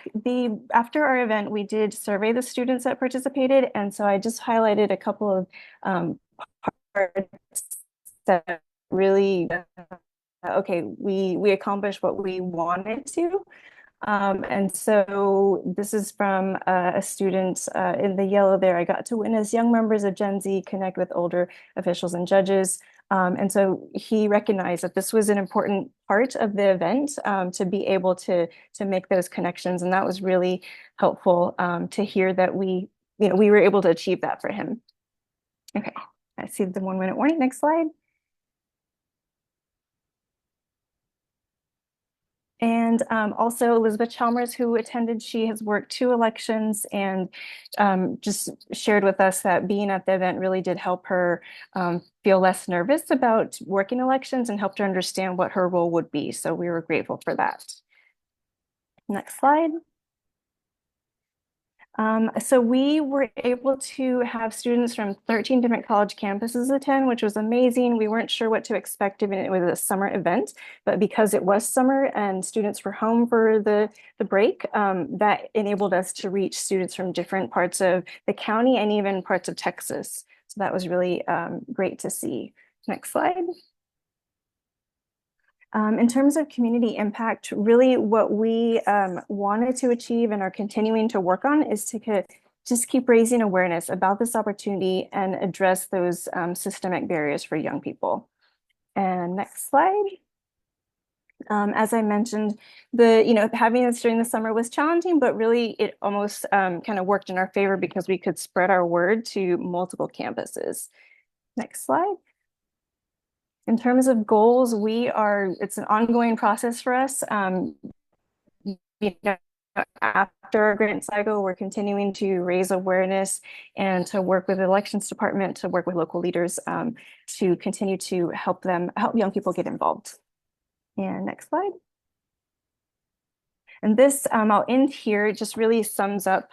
after our event, we did survey the students that participated. And so I just highlighted a couple of parts that really, okay, we accomplished what we wanted to. And so this is from a student in the yellow there. I got to witness young members of Gen Z connect with older officials and judges. And so he recognized that this was an important part of the event to be able to make those connections. And that was really helpful to hear that we were able to achieve that for him. Okay, I see the 1-minute warning. Next slide. And also Elizabeth Chalmers, who attended, she has worked 2 elections and just shared with us that being at the event really did help her feel less nervous about working elections and helped her understand what her role would be. So we were grateful for that. Next slide. So we were able to have students from 13 different college campuses attend, which was amazing. We weren't sure what to expect given it was a summer event, but because it was summer and students were home for the break, that enabled us to reach students from different parts of the county and even parts of Texas. So that was really great to see. Next slide. In terms of community impact, really what we wanted to achieve and are continuing to work on is to just keep raising awareness about this opportunity and address those systemic barriers for young people. And next slide. As I mentioned, having this during the summer was challenging, but really it almost kind of worked in our favor because we could spread our word to multiple campuses. Next slide. In terms of goals, it's an ongoing process for us. After our grant cycle, we're continuing to raise awareness and to work with the elections department, to work with local leaders to continue to help young people get involved. And next slide. And this, I'll end here, it just really sums up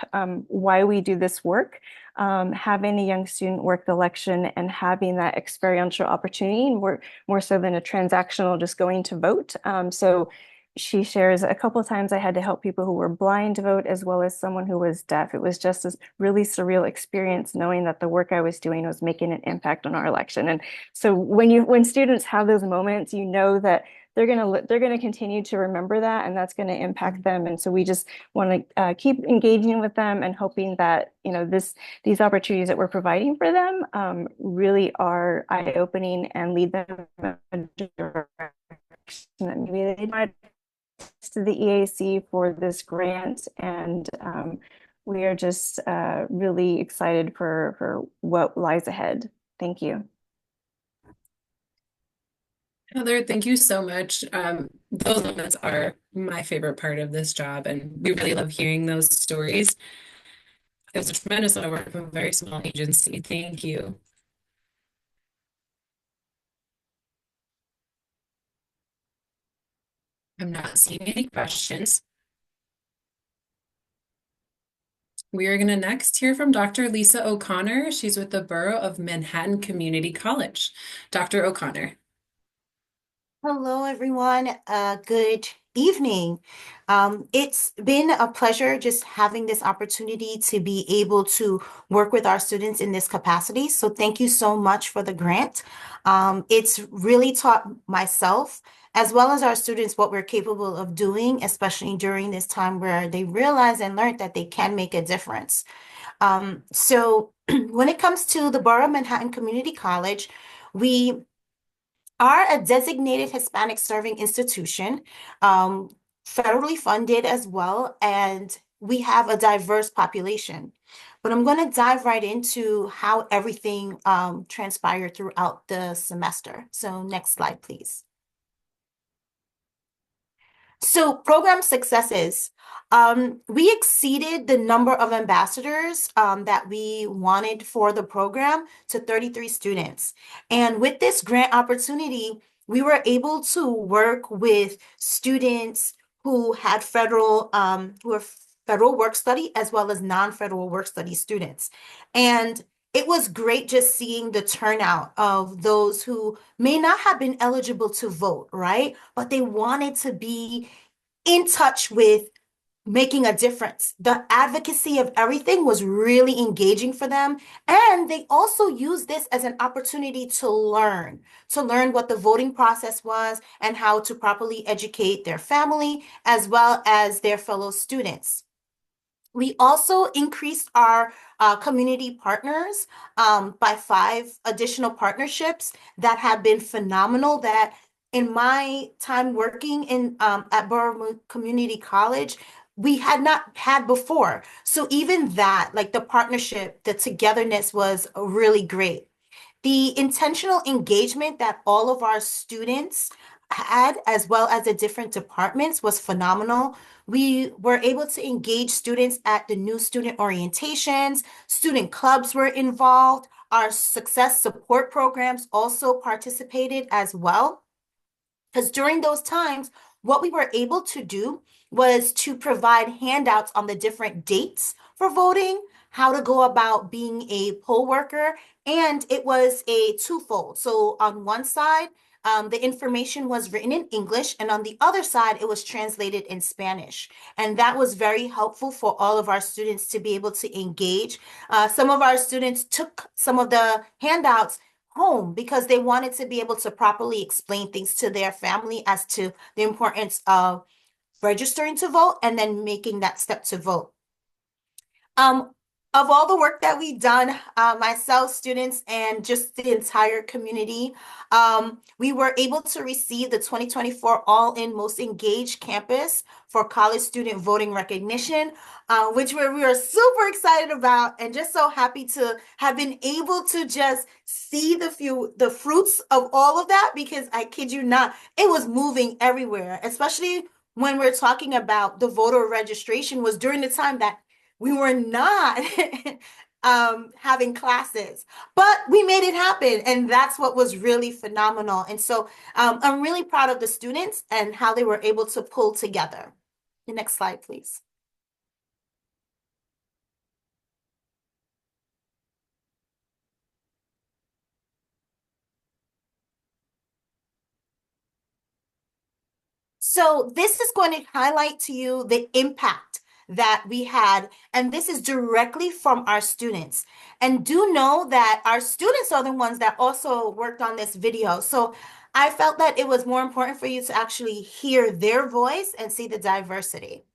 why we do this work. Having a young student work the election and having that experiential opportunity, more so than a transactional just going to vote. So she shares a couple of times I had to help people who were blind to vote as well as someone who was deaf. It was just a really surreal experience knowing that the work I was doing was making an impact on our election. And so when students have those moments, you know that they're gonna continue to remember that, and that's gonna impact them. And so we just want to keep engaging with them and hoping that these opportunities that we're providing for them really are eye-opening and lead them in a direction that maybe they might to the EAC for this grant. And we are just really excited for what lies ahead. Thank you. Heather, thank you so much. Those moments are my favorite part of this job, and we really love hearing those stories. It was a tremendous amount of work from a very small agency. Thank you. I'm not seeing any questions. We are going to next hear from Dr. Lisa O'Connor. She's with the Borough of Manhattan Community College. Dr. O'Connor. Hello, everyone. Good evening. It's been a pleasure just having this opportunity to be able to work with our students in this capacity. So thank you so much for the grant. It's really taught myself as well as our students what we're capable of doing, especially during this time where they realize and learn that they can make a difference. So when it comes to the Borough of Manhattan Community College, we are a designated Hispanic serving institution, federally funded as well, and we have a diverse population. But I'm going to dive right into how everything transpired throughout the semester. So next slide, please. So program successes. We exceeded the number of ambassadors that we wanted for the program to 33 students. And with this grant opportunity, we were able to work with students who had who are federal work study as well as non-federal work study students. And it was great just seeing the turnout of those who may not have been eligible to vote, right? But they wanted to be in touch with making a difference. The advocacy of everything was really engaging for them. And they also used this as an opportunity to learn what the voting process was and how to properly educate their family as well as their fellow students. We also increased our community partners by 5 additional partnerships that have been phenomenal. That in my time working in at Borough Community College, we had not had before. So even that, like the partnership, the togetherness was really great. The intentional engagement that all of our students had, as well as the different departments, was phenomenal. We were able to engage students at the new student orientations, student clubs were involved, our success support programs also participated as well. Because during those times, what we were able to do was to provide handouts on the different dates for voting, how to go about being a poll worker, and it was a twofold. So on one side, the information was written in English, and on the other side, it was translated in Spanish. And that was very helpful for all of our students to be able to engage. Some of our students took some of the handouts home because they wanted to be able to properly explain things to their family as to the importance of registering to vote and then making that step to vote. Um, of all the work that we've done, myself, students, and just the entire community, we were able to receive the 2024 All-In Most Engaged Campus for College Student Voting Recognition, which we are super excited about and just so happy to have been able to just see the fruits of all of that, because I kid you not, it was moving everywhere, especially when we're talking about the voter registration was during the time that we were not having classes, but we made it happen. And that's what was really phenomenal. And so I'm really proud of the students and how they were able to pull together. The next slide, please. So this is going to highlight to you the impact that we had, and this is directly from our students. And do know that our students are the ones that also worked on this video. So I felt that it was more important for you to actually hear their voice and see the diversity.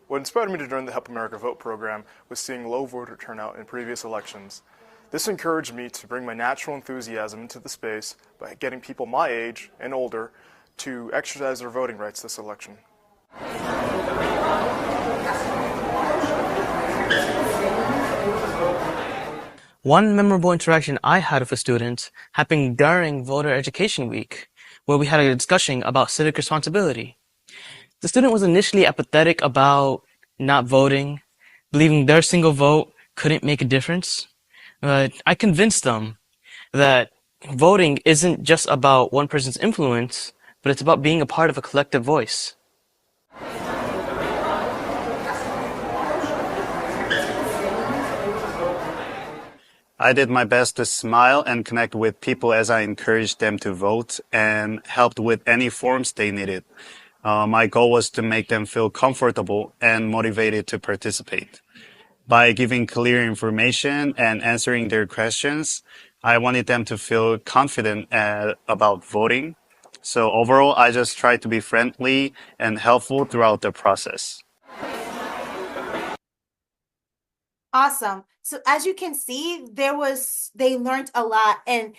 What inspired me to join the Help America Vote program was seeing low voter turnout in previous elections. This encouraged me to bring my natural enthusiasm into the space by getting people my age and older to exercise their voting rights this election. One memorable interaction I had with a student happened during Voter Education Week, where we had a discussion about civic responsibility. The student was initially apathetic about not voting, believing their single vote couldn't make a difference. But I convinced them that voting isn't just about one person's influence, but it's about being a part of a collective voice. I did my best to smile and connect with people as I encouraged them to vote and helped with any forms they needed. My goal was to make them feel comfortable and motivated to participate. By giving clear information and answering their questions, I wanted them to feel confident about voting. So overall, I just tried to be friendly and helpful throughout the process. Awesome. So as you can see, they learned a lot, and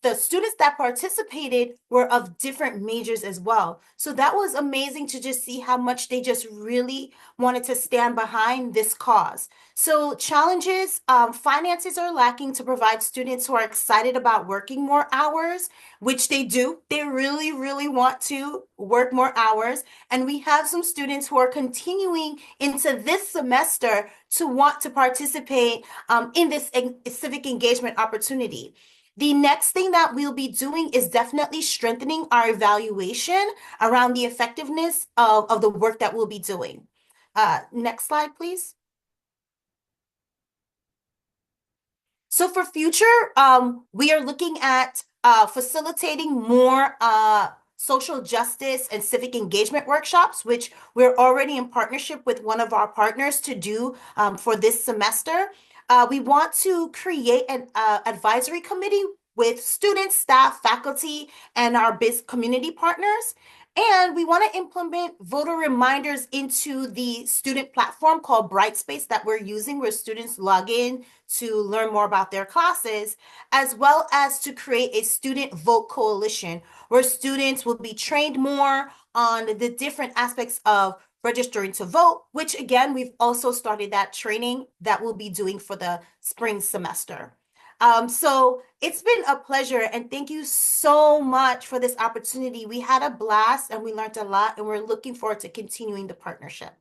the students that participated were of different majors as well. So that was amazing to just see how much they just really wanted to stand behind this cause. So challenges, finances are lacking to provide students who are excited about working more hours, which they do. They really, really want to work more hours. And we have some students who are continuing into this semester to want to participate in this civic engagement opportunity. The next thing that we'll be doing is definitely strengthening our evaluation around the effectiveness of the work that we'll be doing. Next slide, please. So for future, we are looking at facilitating more social justice and civic engagement workshops, which we're already in partnership with one of our partners to do for this semester. We want to create an advisory committee with students, staff, faculty, and our community partners. And we want to implement voter reminders into the student platform called Brightspace that we're using, where students log in to learn more about their classes, as well as to create a student vote coalition where students will be trained more on the different aspects of registering to vote, which again, we've also started that training that we'll be doing for the spring semester. So it's been a pleasure, and thank you so much for this opportunity. We had a blast and we learned a lot, and we're looking forward to continuing the partnership.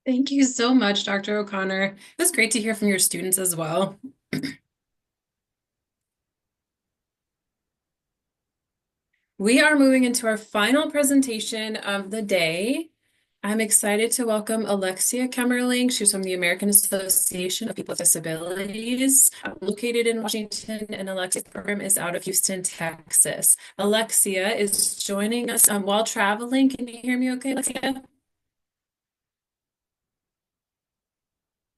Thank you so much, Dr. O'Connor. It was great to hear from your students as well. We are moving into our final presentation of the day. I'm excited to welcome Alexia Kemmerling. She's from the American Association of People with Disabilities, located in Washington, and Alexia's program is out of Houston, Texas. Alexia is joining us while traveling. Can you hear me okay, Alexia?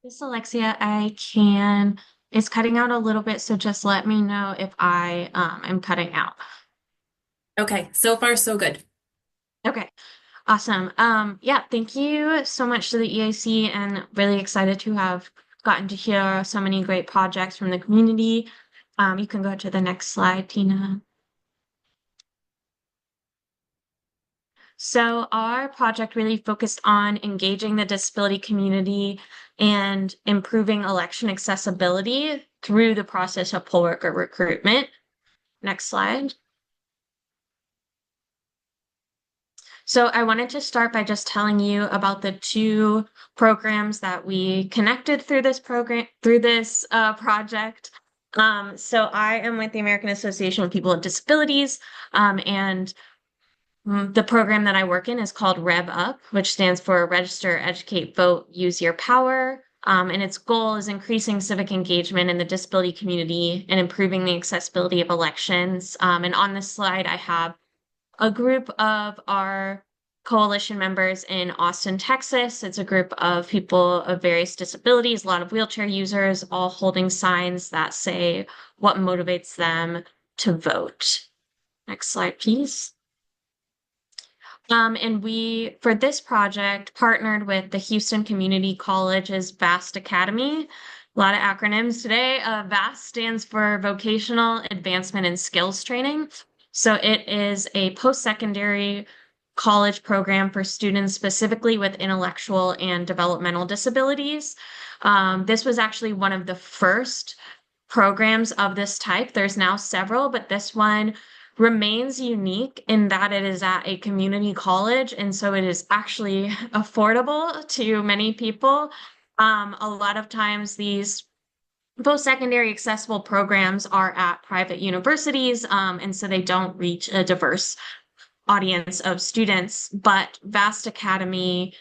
This Alexia, I can. It's cutting out a little bit, so just let me know if I am cutting out. Okay, so far so good. Okay, awesome. Yeah, thank you so much to the EAC, and really excited to have gotten to hear so many great projects from the community. You can go to the next slide, Tina. So our project really focused on engaging the disability community and improving election accessibility through the process of poll worker recruitment. Next slide. So I wanted to start by just telling you about the two programs that we connected through this program, project. So I am with the American Association of People with Disabilities, and the program that I work in is called Rev Up, which stands for Register, Educate, Vote, Use Your Power. And its goal is increasing civic engagement in the disability community and improving the accessibility of elections. And on this slide, I have a group of our coalition members in Austin, Texas. It's a group of people of various disabilities, a lot of wheelchair users, all holding signs that say what motivates them to vote. Next slide, please. And we, for this project, partnered with the Houston Community College's VAST Academy. A lot of acronyms today. VAST stands for Vocational Advancement and Skills Training. So it is a post-secondary college program for students specifically with intellectual and developmental disabilities. This was actually one of the first programs of this type. There's now several, but this one remains unique in that it is at a community college, and so it is actually affordable to many people. A lot of times these post-secondary accessible programs are at private universities, and so they don't reach a diverse audience of students, but Vast Academy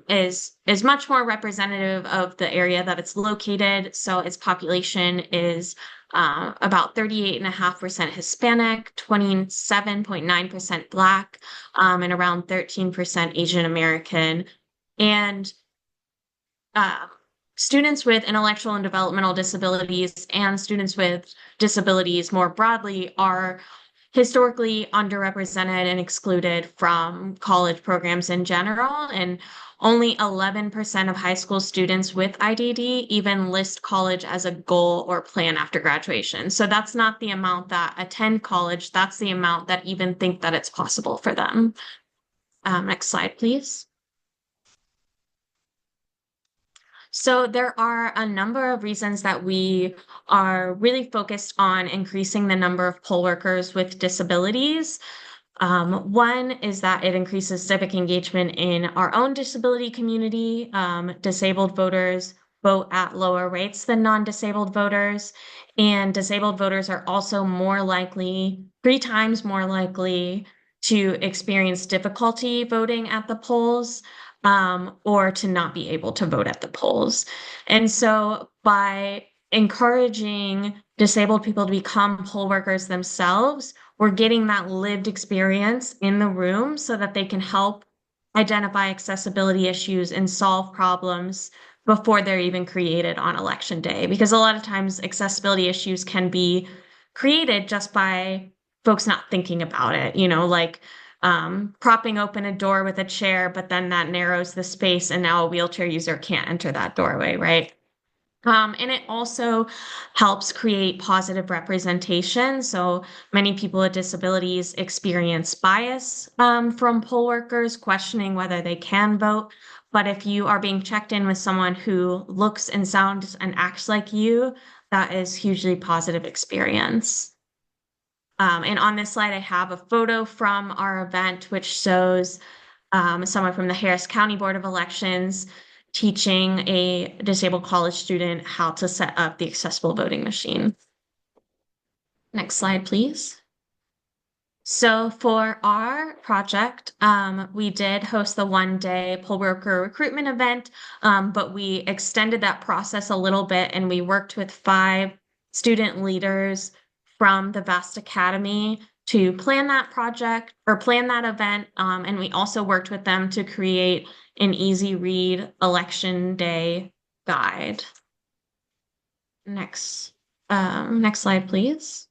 is much more representative of the area that it's located. So its population is about 38.5% Hispanic, 27.9% Black, and around 13% Asian American. And uh, students with intellectual and developmental disabilities and students with disabilities more broadly are historically underrepresented and excluded from college programs in general. And only 11% of high school students with IDD even list college as a goal or plan after graduation. So that's not the amount that attend college, that's the amount that even think that it's possible for them. Next slide, please. So there are a number of reasons that we are really focused on increasing the number of poll workers with disabilities. One is that it increases civic engagement in our own disability community. Disabled voters vote at lower rates than non-disabled voters, and disabled voters are also more likely, 3 times more likely, to experience difficulty voting at the polls, or to not be able to vote at the polls. And so by encouraging disabled people to become poll workers themselves, we're getting that lived experience in the room so that they can help identify accessibility issues and solve problems before they're even created on election day. Because a lot of times accessibility issues can be created just by folks not thinking about it, like propping open a door with a chair, but then that narrows the space and now a wheelchair user can't enter that doorway, right? And it also helps create positive representation. So many people with disabilities experience bias from poll workers, questioning whether they can vote. But if you are being checked in with someone who looks and sounds and acts like you, that is hugely positive experience. And on this slide, I have a photo from our event, which shows someone from the Harris County Board of Elections teaching a disabled college student how to set up the accessible voting machine. Next slide, please. So for our project, we did host the one-day poll worker recruitment event, but we extended that process a little bit and we worked with 5 student leaders from the Vast Academy to plan that project or plan that event. And we also worked with them to create an easy read election day guide. Next slide, please.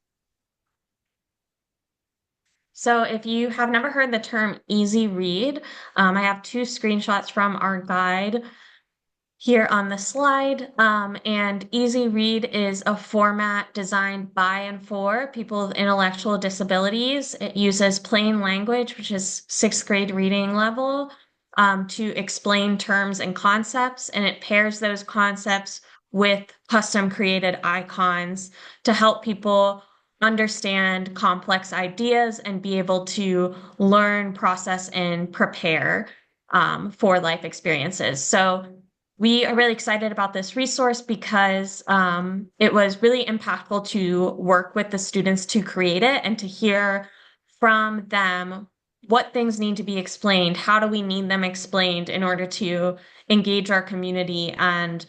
So if you have never heard the term easy read, I have 2 screenshots from our guide here on the slide. And easy read is a format designed by and for people with intellectual disabilities. It uses plain language, which is 6th grade reading level, to explain terms and concepts, and it pairs those concepts with custom created icons to help people understand complex ideas and be able to learn, process, and prepare for life experiences. So we are really excited about this resource because it was really impactful to work with the students to create it and to hear from them what things need to be explained, how do we need them explained in order to engage our community and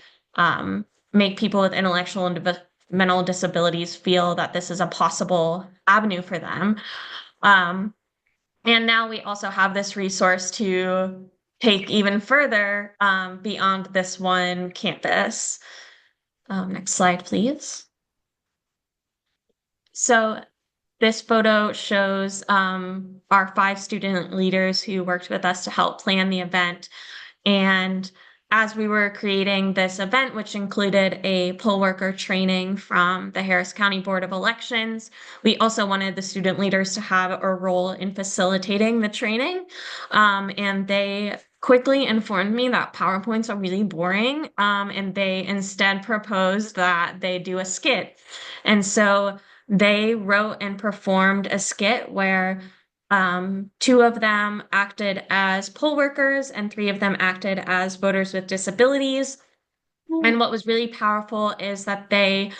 make people with intellectual and mental disabilities feel that this is a possible avenue for them. And now we also have this resource to take even further beyond this one campus. Next slide, please. So this photo shows our 5 student leaders who worked with us to help plan the event. And as we were creating this event, which included a poll worker training from the Harris County Board of Elections, we also wanted the student leaders to have a role in facilitating the training. And they quickly informed me that PowerPoints are really boring, and they instead proposed that they do a skit. And so they wrote and performed a skit where two of them acted as poll workers and three of them acted as voters with disabilities. And what was really powerful is that they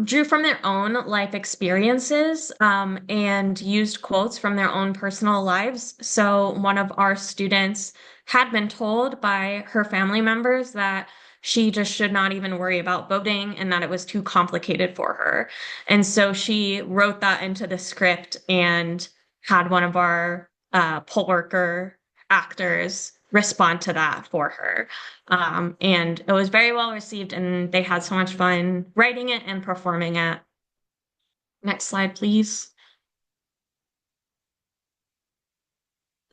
drew from their own life experiences and used quotes from their own personal lives. So one of our students had been told by her family members that she just should not even worry about voting and that it was too complicated for her. And so she wrote that into the script and had one of our poll worker actors respond to that for her. And it was very well received, and they had so much fun writing it and performing it. Next slide, please.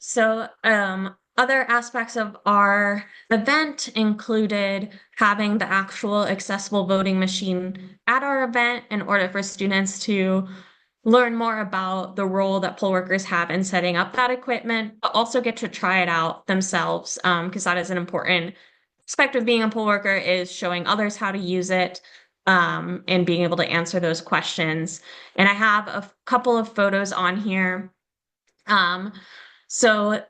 So, other aspects of our event included having the actual accessible voting machine at our event in order for students to learn more about the role that poll workers have in setting up that equipment, but also get to try it out themselves, because that is an important aspect of being a poll worker is showing others how to use it, and being able to answer those questions. And I have a couple of photos on here. So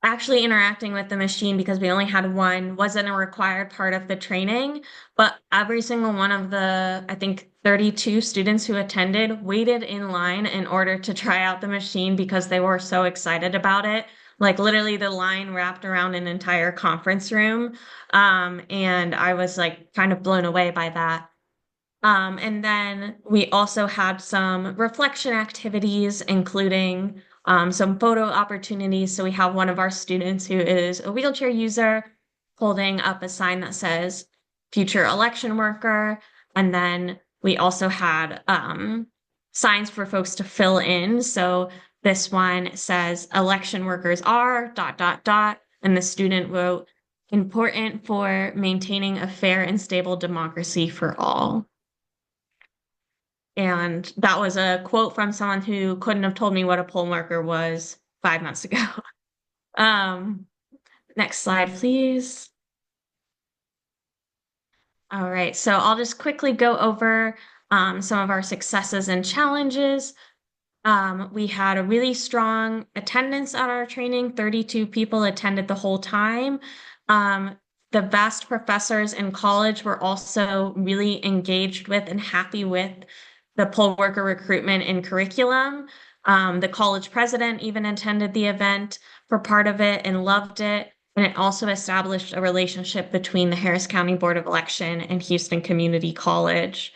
actually interacting with the machine, because we only had one, wasn't a required part of the training, but every single one of the, I think, 32 students who attended waited in line in order to try out the machine because they were so excited about it. Like literally the line wrapped around an entire conference room. And I was like kind of blown away by that. And then we also had some reflection activities, including some photo opportunities. So we have one of our students who is a wheelchair user holding up a sign that says future election worker. And then we also had signs for folks to fill in. So this one says election workers are ... And the student wrote important for maintaining a fair and stable democracy for all. And that was a quote from someone who couldn't have told me what a poll marker was 5 months ago. Next slide, please. All right, so I'll just quickly go over some of our successes and challenges. We had a really strong attendance at our training. 32 people attended the whole time. The best professors in college were also really engaged with and happy with the poll worker recruitment and curriculum. The college president even attended the event for part of it and loved it. And it also established a relationship between the Harris County Board of Election and Houston Community College.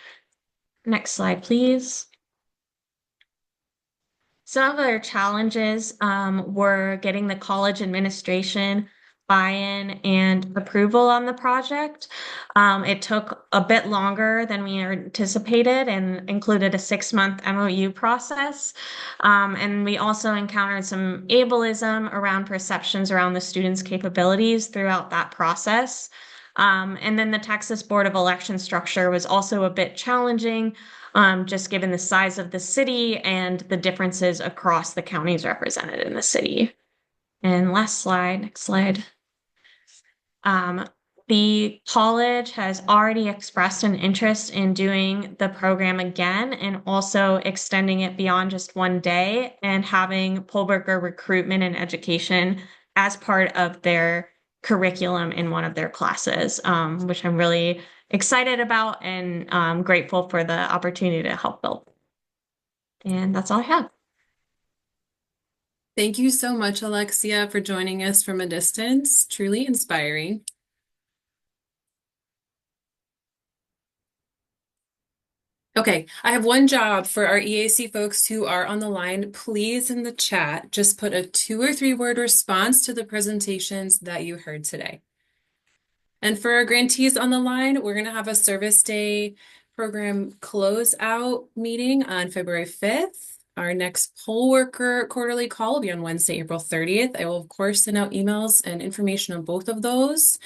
Next slide, please. Some of our challenges were getting the college administration buy-in and approval on the project. It took a bit longer than we anticipated and included a 6-month MOU process. And we also encountered some ableism around perceptions around the students' capabilities throughout that process. And then the Texas Board of Election structure was also a bit challenging, just given the size of the city and the differences across the counties represented in the city. And last slide, next slide. The college has already expressed an interest in doing the program again and also extending it beyond just one day and having poll worker recruitment and education as part of their curriculum in one of their classes, which I'm really excited about and grateful for the opportunity to help build. And that's all I have. Thank you so much, Alexia, for joining us from a distance. Truly inspiring. Okay, I have one job for our EAC folks who are on the line. Please, in the chat, just put a 2 or 3 word response to the presentations that you heard today. And for our grantees on the line, we're going to have a Service Day program closeout meeting on February 5th. Our next poll worker quarterly call will be on Wednesday, April 30th. I will, of course, send out emails and information on both of those.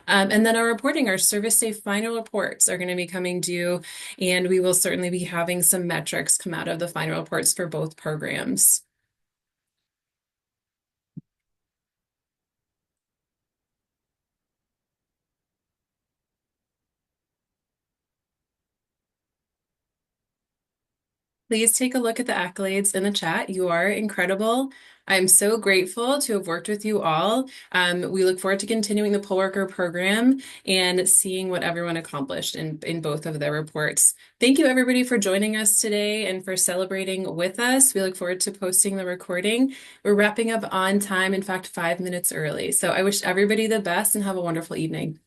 And then our Service Safe final reports are going to be coming due, and we will certainly be having some metrics come out of the final reports for both programs. Please take a look at the accolades in the chat. You are incredible. I'm so grateful to have worked with you all. We look forward to continuing the poll worker program and seeing what everyone accomplished in both of their reports. Thank you, everybody, for joining us today and for celebrating with us. We look forward to posting the recording. We're wrapping up on time, in fact, 5 minutes early. So I wish everybody the best and have a wonderful evening.